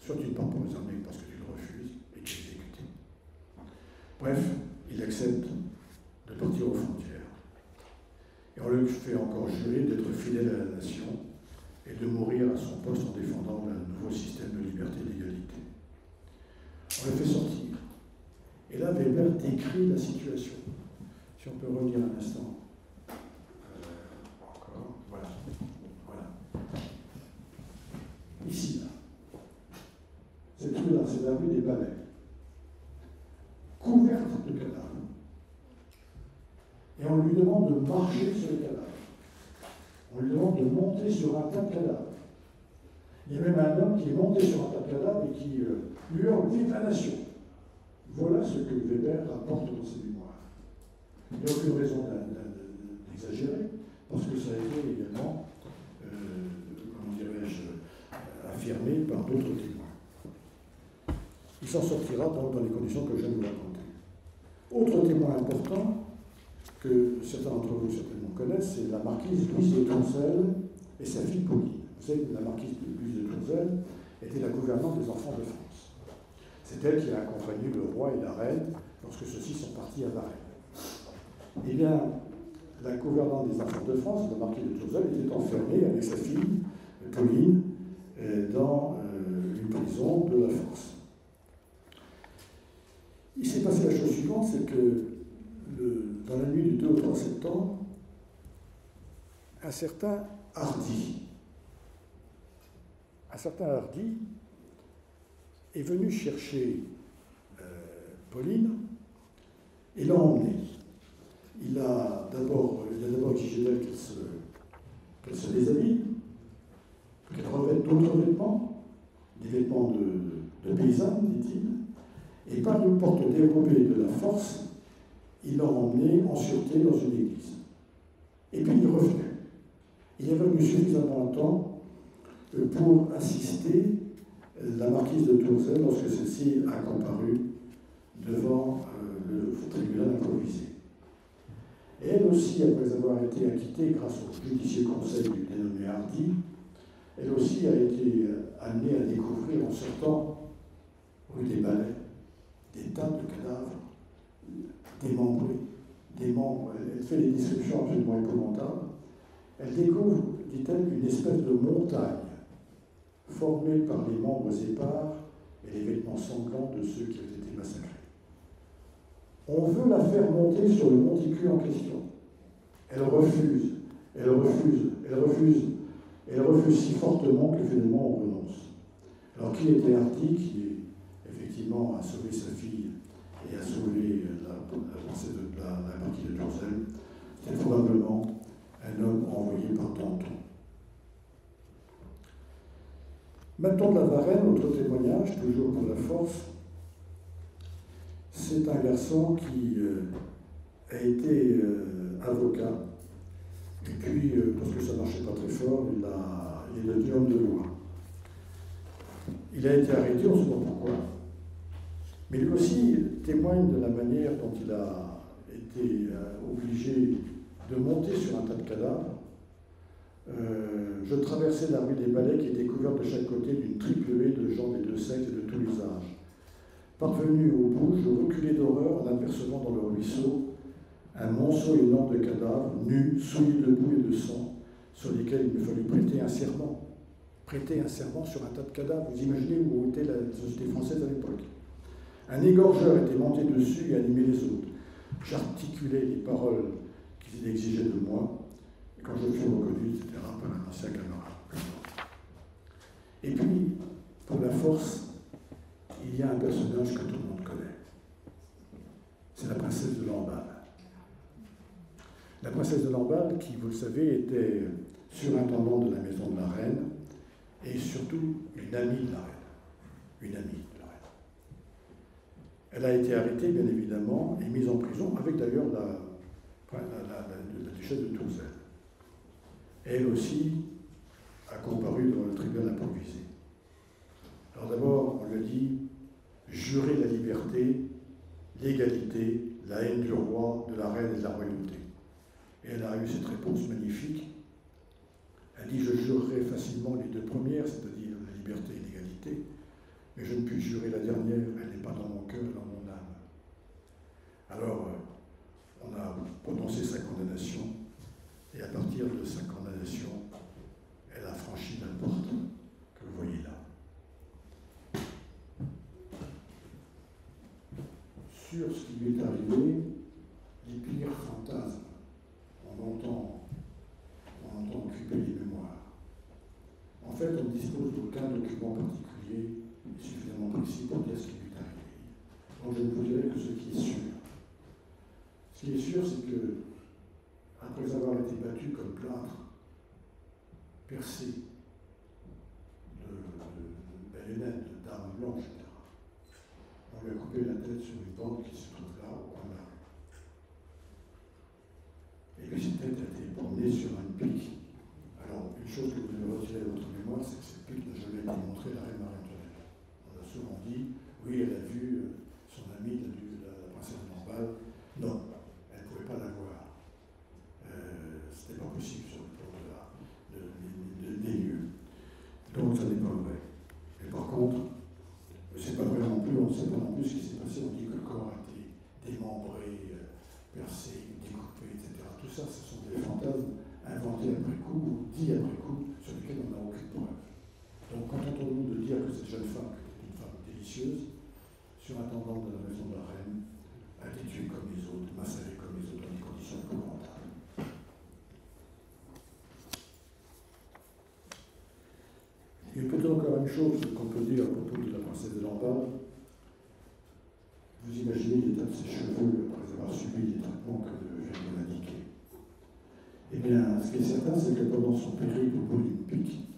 soit tu ne pars pas aux armées parce que tu le refuses et tu es exécuté. Bref, il accepte de partir aux frontières. Et on lui fait encore jurer d'être fidèle à la nation et de mourir à son poste en défendant le nouveau système de liberté et d'égalité. On le fait sortir. Et là, Weber décrit la situation. Si on peut revenir un instant. Encore. Voilà. Ici, là. Cette rue-là, c'est la rue des Ballets. Couverte de cadavres. Et on lui demande de marcher sur les cadavres. On lui demande de monter sur un tas de cadavres. Il y a même un homme qui est monté sur un tas de cadavres et qui hurle « Vive la nation !» Voilà ce que Weber rapporte dans ses mémoires. Il n'y a aucune raison d'exagérer, parce que ça a été également, comment dirais-je, affirmé par d'autres témoins. Il s'en sortira donc dans les conditions que je viens de vous raconter. Autre témoin important, que certains d'entre vous certainement connaissent, c'est la marquise Louise de Tourzel et sa fille Pauline. Vous savez que la marquise Louise de Tourzel était la gouvernante des enfants de France. C'est elle qui a accompagné le roi et la reine lorsque ceux-ci sont partis à Varennes. Eh bien, la gouvernante des enfants de France, la marquise de Tourzel, était enfermée avec sa fille Pauline dans une prison de la Force. Il s'est passé la chose suivante, c'est que dans la nuit du 2 au 3 septembre, un certain Hardy est venu chercher Pauline et l'a emmenée. Il a d'abord exigé d'elle qu'elle se déshabille, qu'elle revête d'autres vêtements, des vêtements de paysanne, dit-il, et par une porte dérobée de la Force, il l'a emmenée en sûreté dans une église. Et puis il revenait. Il est revenu suffisamment longtemps pour assister la marquise de Tourzel lorsque celle-ci a comparu devant le tribunal improvisé. Et elle aussi, après avoir été acquittée grâce au judicieux conseil du dénommé Hardy, elle aussi a été amenée à découvrir en sortant rue des Balais des tas de cadavres démembrés, des membres. Elle fait des descriptions absolument épouvantables. Elle découvre, dit-elle, une espèce de montagne formée par les membres épars et les vêtements sanglants de ceux qui avaient été massacrés. On veut la faire monter sur le monticule en question. Elle refuse, elle refuse, elle refuse, elle refuse si fortement que finalement on renonce. Alors qui était Hardy, qui effectivement a sauvé sa fille et a sauvé la partie de Jérusalem? C'était probablement un homme envoyé par Danton. Maintenant de la Varenne, autre témoignage, toujours pour la force. C'est un garçon qui a été avocat, et puis, parce que ça ne marchait pas très fort, il est devenu homme de loi. Il a été arrêté, on ne sait pas pourquoi, mais lui aussi témoigne de la manière dont il a été obligé de monter sur un tas de cadavres. Je traversais la rue des Balais qui était couverte de chaque côté d'une triple haie de gens des deux sexes et de tous les âges. Parvenu au bout, je reculais d'horreur en apercevant dans le ruisseau un monceau énorme de cadavres, nus, souillés de boue et de sang, sur lesquels il me fallut prêter un serment. Prêter un serment sur un tas de cadavres. Vous imaginez où était la société française à l'époque. Un égorgeur était monté dessus et animait les autres. J'articulais les paroles qu'ils exigeaient de moi, et quand je fus reconnu, etc., par un ancien camarade. Et puis, pour la force, il y a un personnage que tout le monde connaît. C'est la princesse de Lamballe. La princesse de Lamballe, qui, vous le savez, était surintendante de la maison de la reine, et surtout une amie de la reine. Une amie de la reine. Elle a été arrêtée, bien évidemment, et mise en prison, avec d'ailleurs la duchesse de Tourzel. Elle aussi a comparu devant le tribunal improvisé. Alors d'abord, on lui a dit « Jurez la liberté, l'égalité, la haine du roi, de la reine et de la royauté ». Et elle a eu cette réponse magnifique. Elle dit « Je jurerai facilement les deux premières, c'est-à-dire la liberté et l'égalité, mais je ne puis jurer la dernière, elle n'est pas dans mon cœur, dans mon âme. » Alors, on a prononcé sa condamnation, et à partir de sa condamnation, elle a franchi la porte que vous voyez là. Sur ce qui lui est arrivé, les pires fantasmes ont longtemps occupé les mémoires. En fait, on ne dispose d'aucun document particulier suffisamment précis pour dire ce qui lui est arrivé. Donc je ne vous dirai que ce qui est sûr. Ce qui est sûr, c'est que, après avoir été battu comme plâtre, percé de baïonnettes, d'armes blanches, etc., on lui a coupé la tête sur une bande qui se trouve là, au coin de la rue. Et puis cette tête a été promenée sur une pique. Alors, une chose que vous devez retirer de votre mémoire, c'est que cette pique n'a jamais été montrée à la reine Marie-Antoinette. On a souvent dit, oui, elle a vu son amie, la princesse de Lamballe. Non, elle ne pouvait pas la voir. C'était pas possible sur le plan des lieux. Donc, ça n'est pas vrai. Mais par contre, c'est pas vrai non plus, on ne sait pas non plus ce qui s'est passé. On dit que le corps a été démembré, percé, découpé, etc. Tout ça, ce sont des fantasmes inventés après coup, ou dits après coup, sur lesquels on n'a aucune preuve. Donc, contentons-nous de dire que cette jeune femme, qui était une femme délicieuse, surintendante de la maison de la reine, a été tuée comme les autres, massacrée comme les autres, dans des conditions épouvantables. Il y a peut-être encore une chose qu'on peut dire à propos de la princesse de Lamballe. Vous imaginez l'état de ses cheveux après avoir subi les traitements que je viens de l'indiquer. Eh bien, ce qui est certain, c'est que pendant son périple au bout d'une pique,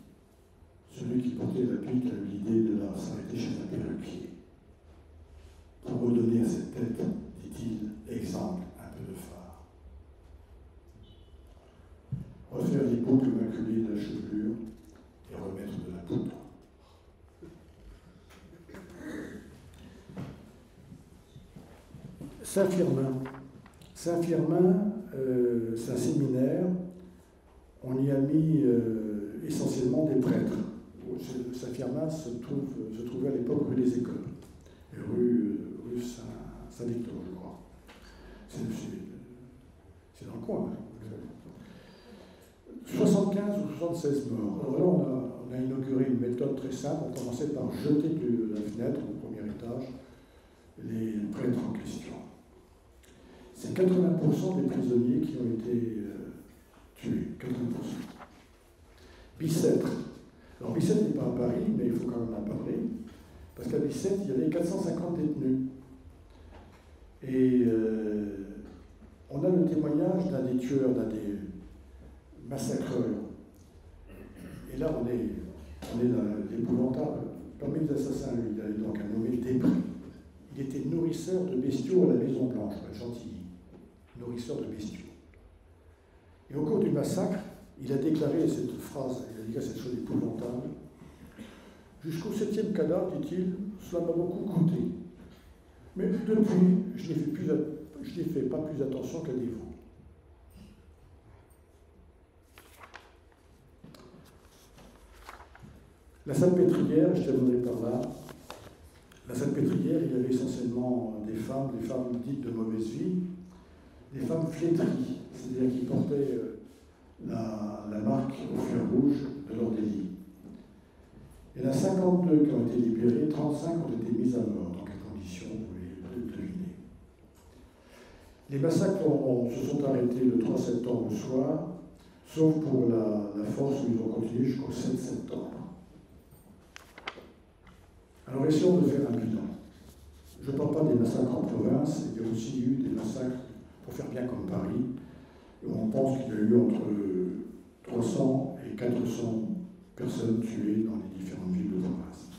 celui qui portait la pique a eu l'idée de la s'arrêter chez un perruquier. Pour redonner à cette tête, dit-il, exemple, un peu de phare. Refaire les boucles maculées de la chevelure et remettre de la poudre. Saint-Firmin c'est un séminaire. On y a mis essentiellement des prêtres. Saint-Firmin se trouvait à l'époque rue des Écoles, rue Saint-Victor, je crois. C'est dans le coin. 75 ou 76 morts. Alors là, on a inauguré une méthode très simple. On commençait par jeter de la fenêtre, au premier étage, les prêtres en question. C'est 80% des prisonniers qui ont été tués. 80%. Bicêtre. Alors Bicêtre n'est pas à Paris, mais il faut quand même en parler. Parce qu'à Bicêtre, il y avait 450 détenus. Et on a le témoignage d'un des tueurs, d'un des massacreurs. Et là, on est dans l'épouvantable. Parmi les assassins, lui, il y avait donc un nommé Després. Il était nourrisseur de bestiaux à la Maison Blanche, à Chantilly. Nourrisseur de bestiaux. Et au cours du massacre, il a déclaré cette phrase, il a dit cette chose épouvantable. Jusqu'au 7e cadavre, dit-il, cela m'a beaucoup coûté. Mais depuis, je n'ai fait pas plus attention qu'à des veaux. La Salpêtrière, je terminerai par là. La Salpêtrière, il y avait essentiellement des femmes dites de mauvaise vie, des femmes flétries, c'est-à-dire qui portaient la marque au fer rouge de leur délit. Il y en a 52 qui ont été libérés, 35 ont été mis à mort. Dans quelles conditions, vous pouvez le deviner. Les massacres se sont arrêtés le 3 septembre au soir, sauf pour la force où ils ont continué jusqu'au 7 septembre. Alors essayons de faire un bilan. Je ne parle pas des massacres en province, il y a aussi eu des massacres, pour faire bien comme Paris, où on pense qu'il y a eu entre 300 et 400 personnes tuées dans les différentes villes de province.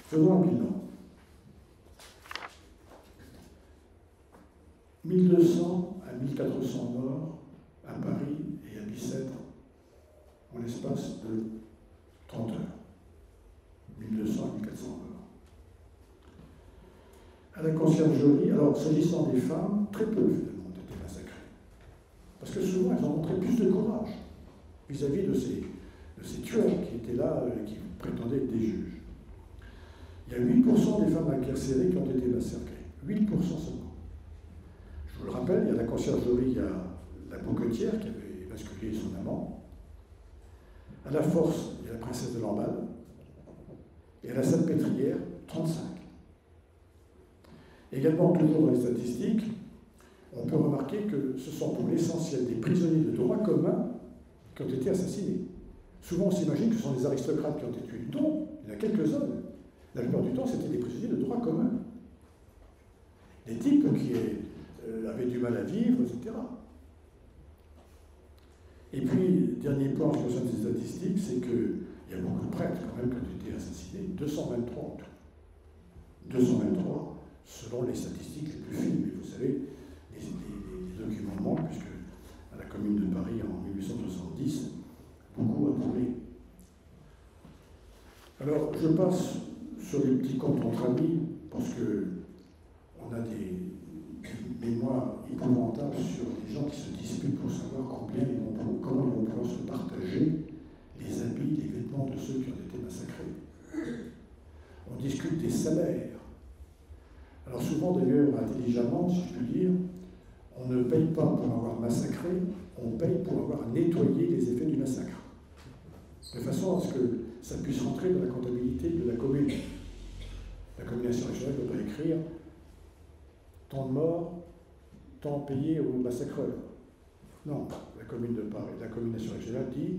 Faisons un bilan. 1200 à 1400 morts à Paris et à Bicêtre en l'espace de 30 heures. 1200 à 1400 morts. À la Conciergerie, alors s'agissant des femmes, très peu finalement ont été massacrées. Parce que souvent elles ont montré plus de courage vis-à-vis de ces tueurs qui étaient là, qui prétendaient être des juges. Il y a 8% des femmes incarcérées qui ont été massacrées. 8% seulement. Je vous le rappelle, il y a la Conciergerie, il y a la Bouquetière qui avait basculé son amant. À la Force, il y a la princesse de Lamballe. Et à la Salpêtrière, 35. Également, toujours dans les statistiques, on peut remarquer que ce sont pour l'essentiel des prisonniers de droit commun qui ont été assassinés. Souvent, on s'imagine que ce sont des aristocrates qui ont été tués. Non, il y en a quelques-uns. La plupart du temps, c'était des prisonniers de droit commun. Des types qui avaient du mal à vivre, etc. Et puis, dernier point en ce qui concerne ces statistiques, c'est qu'il y a beaucoup de prêtres quand même qui ont été assassinés, 223 en tout. 223 selon les statistiques les plus fines. Mais vous savez, les documents manquent, puisque à la Commune de Paris en 1870, beaucoup a brûlé. Alors, je passe sur les petits comptes entre amis, parce qu'on a des mémoires épouvantables sur les gens qui se disputent pour savoir comment ils vont pouvoir se partager les habits, les vêtements de ceux qui ont été massacrés. On discute des salaires. Alors souvent d'ailleurs, intelligemment, si je puis dire, on ne paye pas pour avoir massacré, on paye pour avoir nettoyé les effets du massacre. De façon à ce que ça puisse rentrer dans la comptabilité de la commune. La communation régionale doit écrire tant de morts, tant payé aux massacreurs. Non, la commune de Paris, la communation régionale dit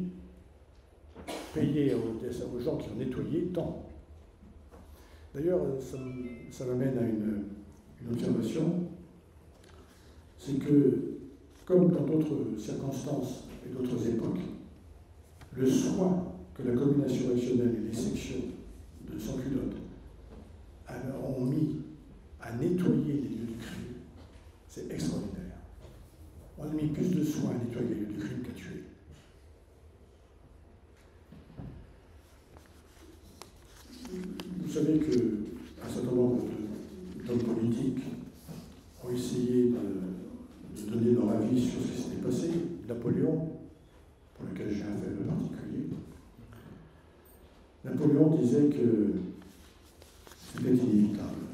payer aux gens qui ont nettoyé tant. D'ailleurs, ça m'amène à une observation, c'est que, comme dans d'autres circonstances et d'autres époques, le soin que la communation régionale et les sections de sans-culottes ont mis à nettoyer les lieux du crime, c'est extraordinaire. On a mis plus de soin à nettoyer les lieux du crime qu'à tuer. Vous savez qu'un certain nombre d'hommes politiques ont essayé sur ce qui s'était passé. Napoléon, pour lequel j'ai un faible particulier, Napoléon disait que c'était inévitable.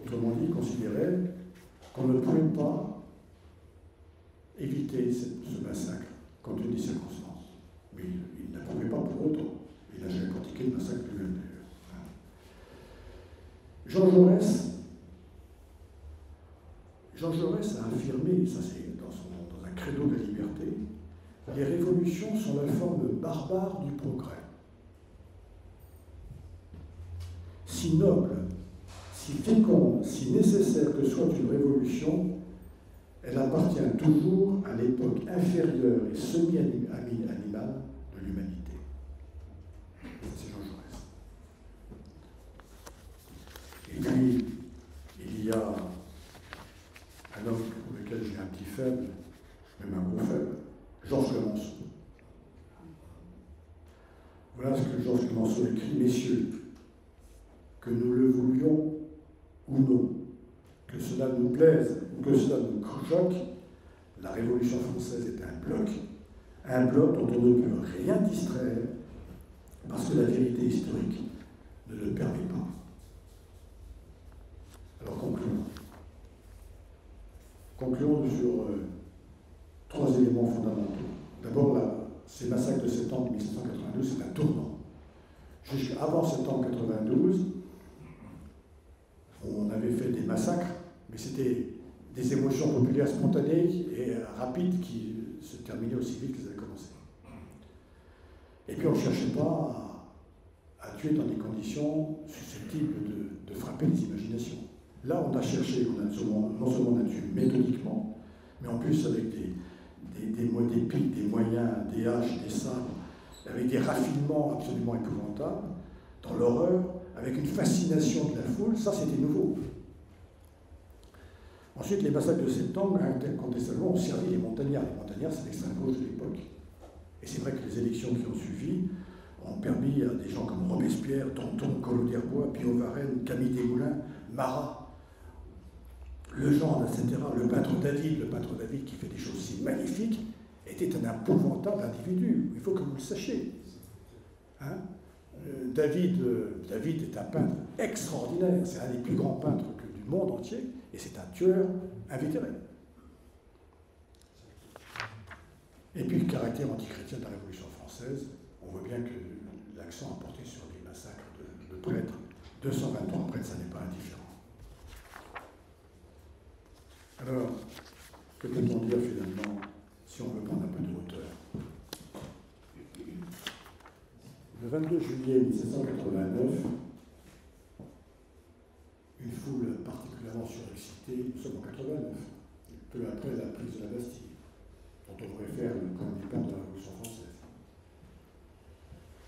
Autrement dit, il considérait qu'on ne pouvait pas éviter ce massacre, compte tenu des circonstances. Mais il n'approuvait pas pour autant. Il n'a jamais pratiqué le massacre lui-même d'ailleurs. Jean Jaurès a affirmé, ça c'est dans un credo de la liberté, les révolutions sont la forme barbare du progrès. Si noble, si féconde, si nécessaire que soit une révolution, elle appartient toujours à l'époque inférieure et semi-animale de l'humanité. C'est Jean Jaurès. Et puis, il y a un homme pour lequel j'ai un petit faible, même un gros faible, Georges Clemenceau. Voilà ce que Georges Clemenceau écrit: messieurs, que nous le voulions ou non, que cela nous plaise ou que cela nous choque, la Révolution française est un bloc dont on ne peut rien distraire parce que la vérité historique ne le permet pas. Alors concluons sur trois éléments fondamentaux. D'abord, ces massacres de septembre 1792, c'est un tournant. Jusqu'avant septembre 92, on avait fait des massacres, mais c'était des émotions populaires spontanées et rapides qui se terminaient aussi vite qu'elles avaient commencé. Et puis on ne cherchait pas à tuer dans des conditions susceptibles de frapper les imaginations. Là, on a cherché, non seulement on a tué méthodiquement, mais en plus avec des pics, des moyens, des haches, des sabres, avec des raffinements absolument épouvantables, dans l'horreur, avec une fascination de la foule. Ça c'était nouveau. Ensuite, les massacres de septembre, incontestablement, ont servi les montagnards. Les montagnards, c'est l'extrême gauche de l'époque. Et c'est vrai que les élections qui ont suivi ont permis à des gens comme Robespierre, Danton, Collot d'Herbois, Billaud Varenne, Camille Desmoulins, Marat, Legendre, etc., le peintre David qui fait des choses si magnifiques, était un épouvantable individu. Il faut que vous le sachiez. Hein? David est un peintre extraordinaire. C'est un des plus grands peintres du monde entier, et c'est un tueur invétéré. Et puis le caractère antichrétien de la Révolution française, on voit bien que l'accent a porté sur les massacres de prêtres. 223 prêtres, ça n'est pas indifférent. Alors, que peut-on dire finalement, si on veut prendre un peu de hauteur? Le 22 juillet 1789, une foule particulièrement surexcitée, nous sommes en 89, peu après la prise de la Bastille, dont on pourrait faire le point de départ de la Révolution française.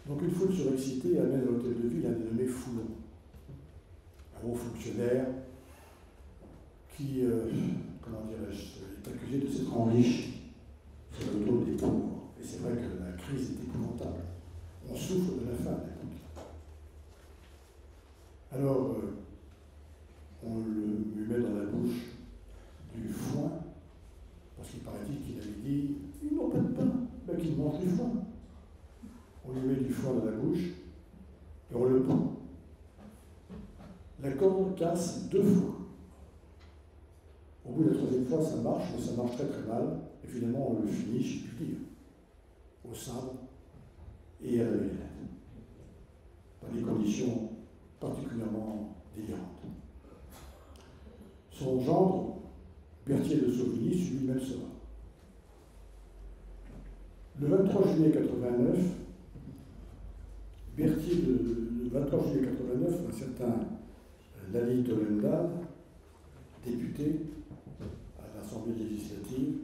Donc une foule surexcitée amène à l'hôtel de ville un dénommé Foulon, un haut fonctionnaire qui, comment dirais-je, est accusé de s'être enrichi sur le dos des pauvres. Et c'est vrai que la crise est épouvantable. On souffre de la faim. Alors, on lui met dans la bouche du foin, parce qu'il paraît-il qu'il avait dit « Ils n'ont pas de pain, ben qu'ils mangent du foin ». On lui met du foin dans la bouche et on le prend. La corde casse 2 fois. Au bout de la 3e fois, ça marche, mais ça marche très très mal, et finalement on le finit, si je puis dire, au sabre et à la baïonnette, dans des conditions particulièrement délirantes. Son gendre, Berthier de Sauvigny, subit le même sort. Le 23 juillet 89, le 23 juillet 89, un certain Lally Tollendal, député à l'Assemblée législative,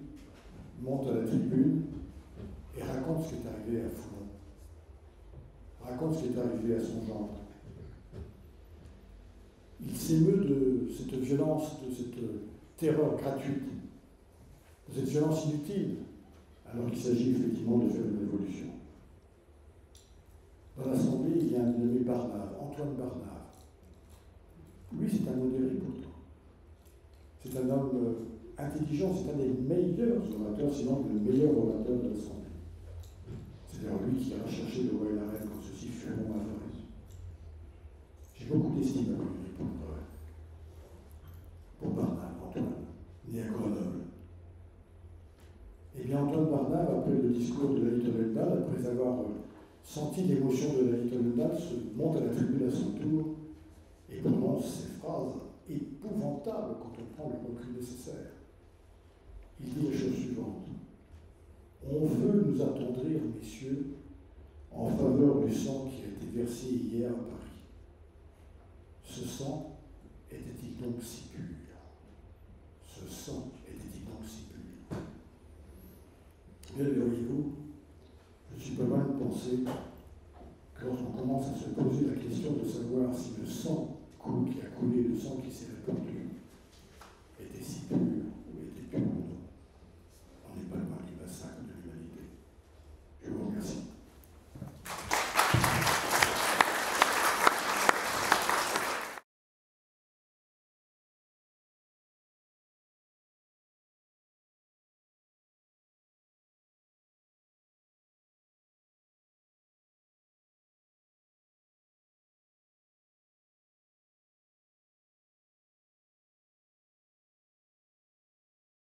monte à la tribune et raconte ce qui est arrivé à Foulon, raconte ce qui est arrivé à son gendre. Il s'émeut de cette violence, de cette terreur gratuite, de cette violence inutile, alors qu'il s'agit effectivement de faire une révolution. Dans l'Assemblée, il y a un nommé Barnave, Antoine Barnave. Lui, c'est un modéré pourtant. C'est un homme intelligent, c'est un des meilleurs orateurs, sinon le meilleur orateur de l'Assemblée. C'est d'ailleurs lui qui a recherché le roi et la reine quand ceux-ci furent avariés. J'ai beaucoup d'estime pour lui, pour Barnave, Antoine, né à Grenoble. Eh bien, Antoine Barnave, après le discours de Laït Ollendal, après avoir senti l'émotion de Laït Ollendal, se monte à la tribune à son tour et prononce ces phrases épouvantables quand on prend le recul nécessaire. Il dit la chose suivante. On veut nous attendrir, messieurs, en faveur du sang qui a été versé hier à Paris. Ce sang était-il donc si pur? Ce sang était-il donc si pur? Bien, voyez-vous, je suis pas mal de penser que lorsqu'on commence à se poser la question de savoir si le sang qui a coulé, le sang qui s'est répandu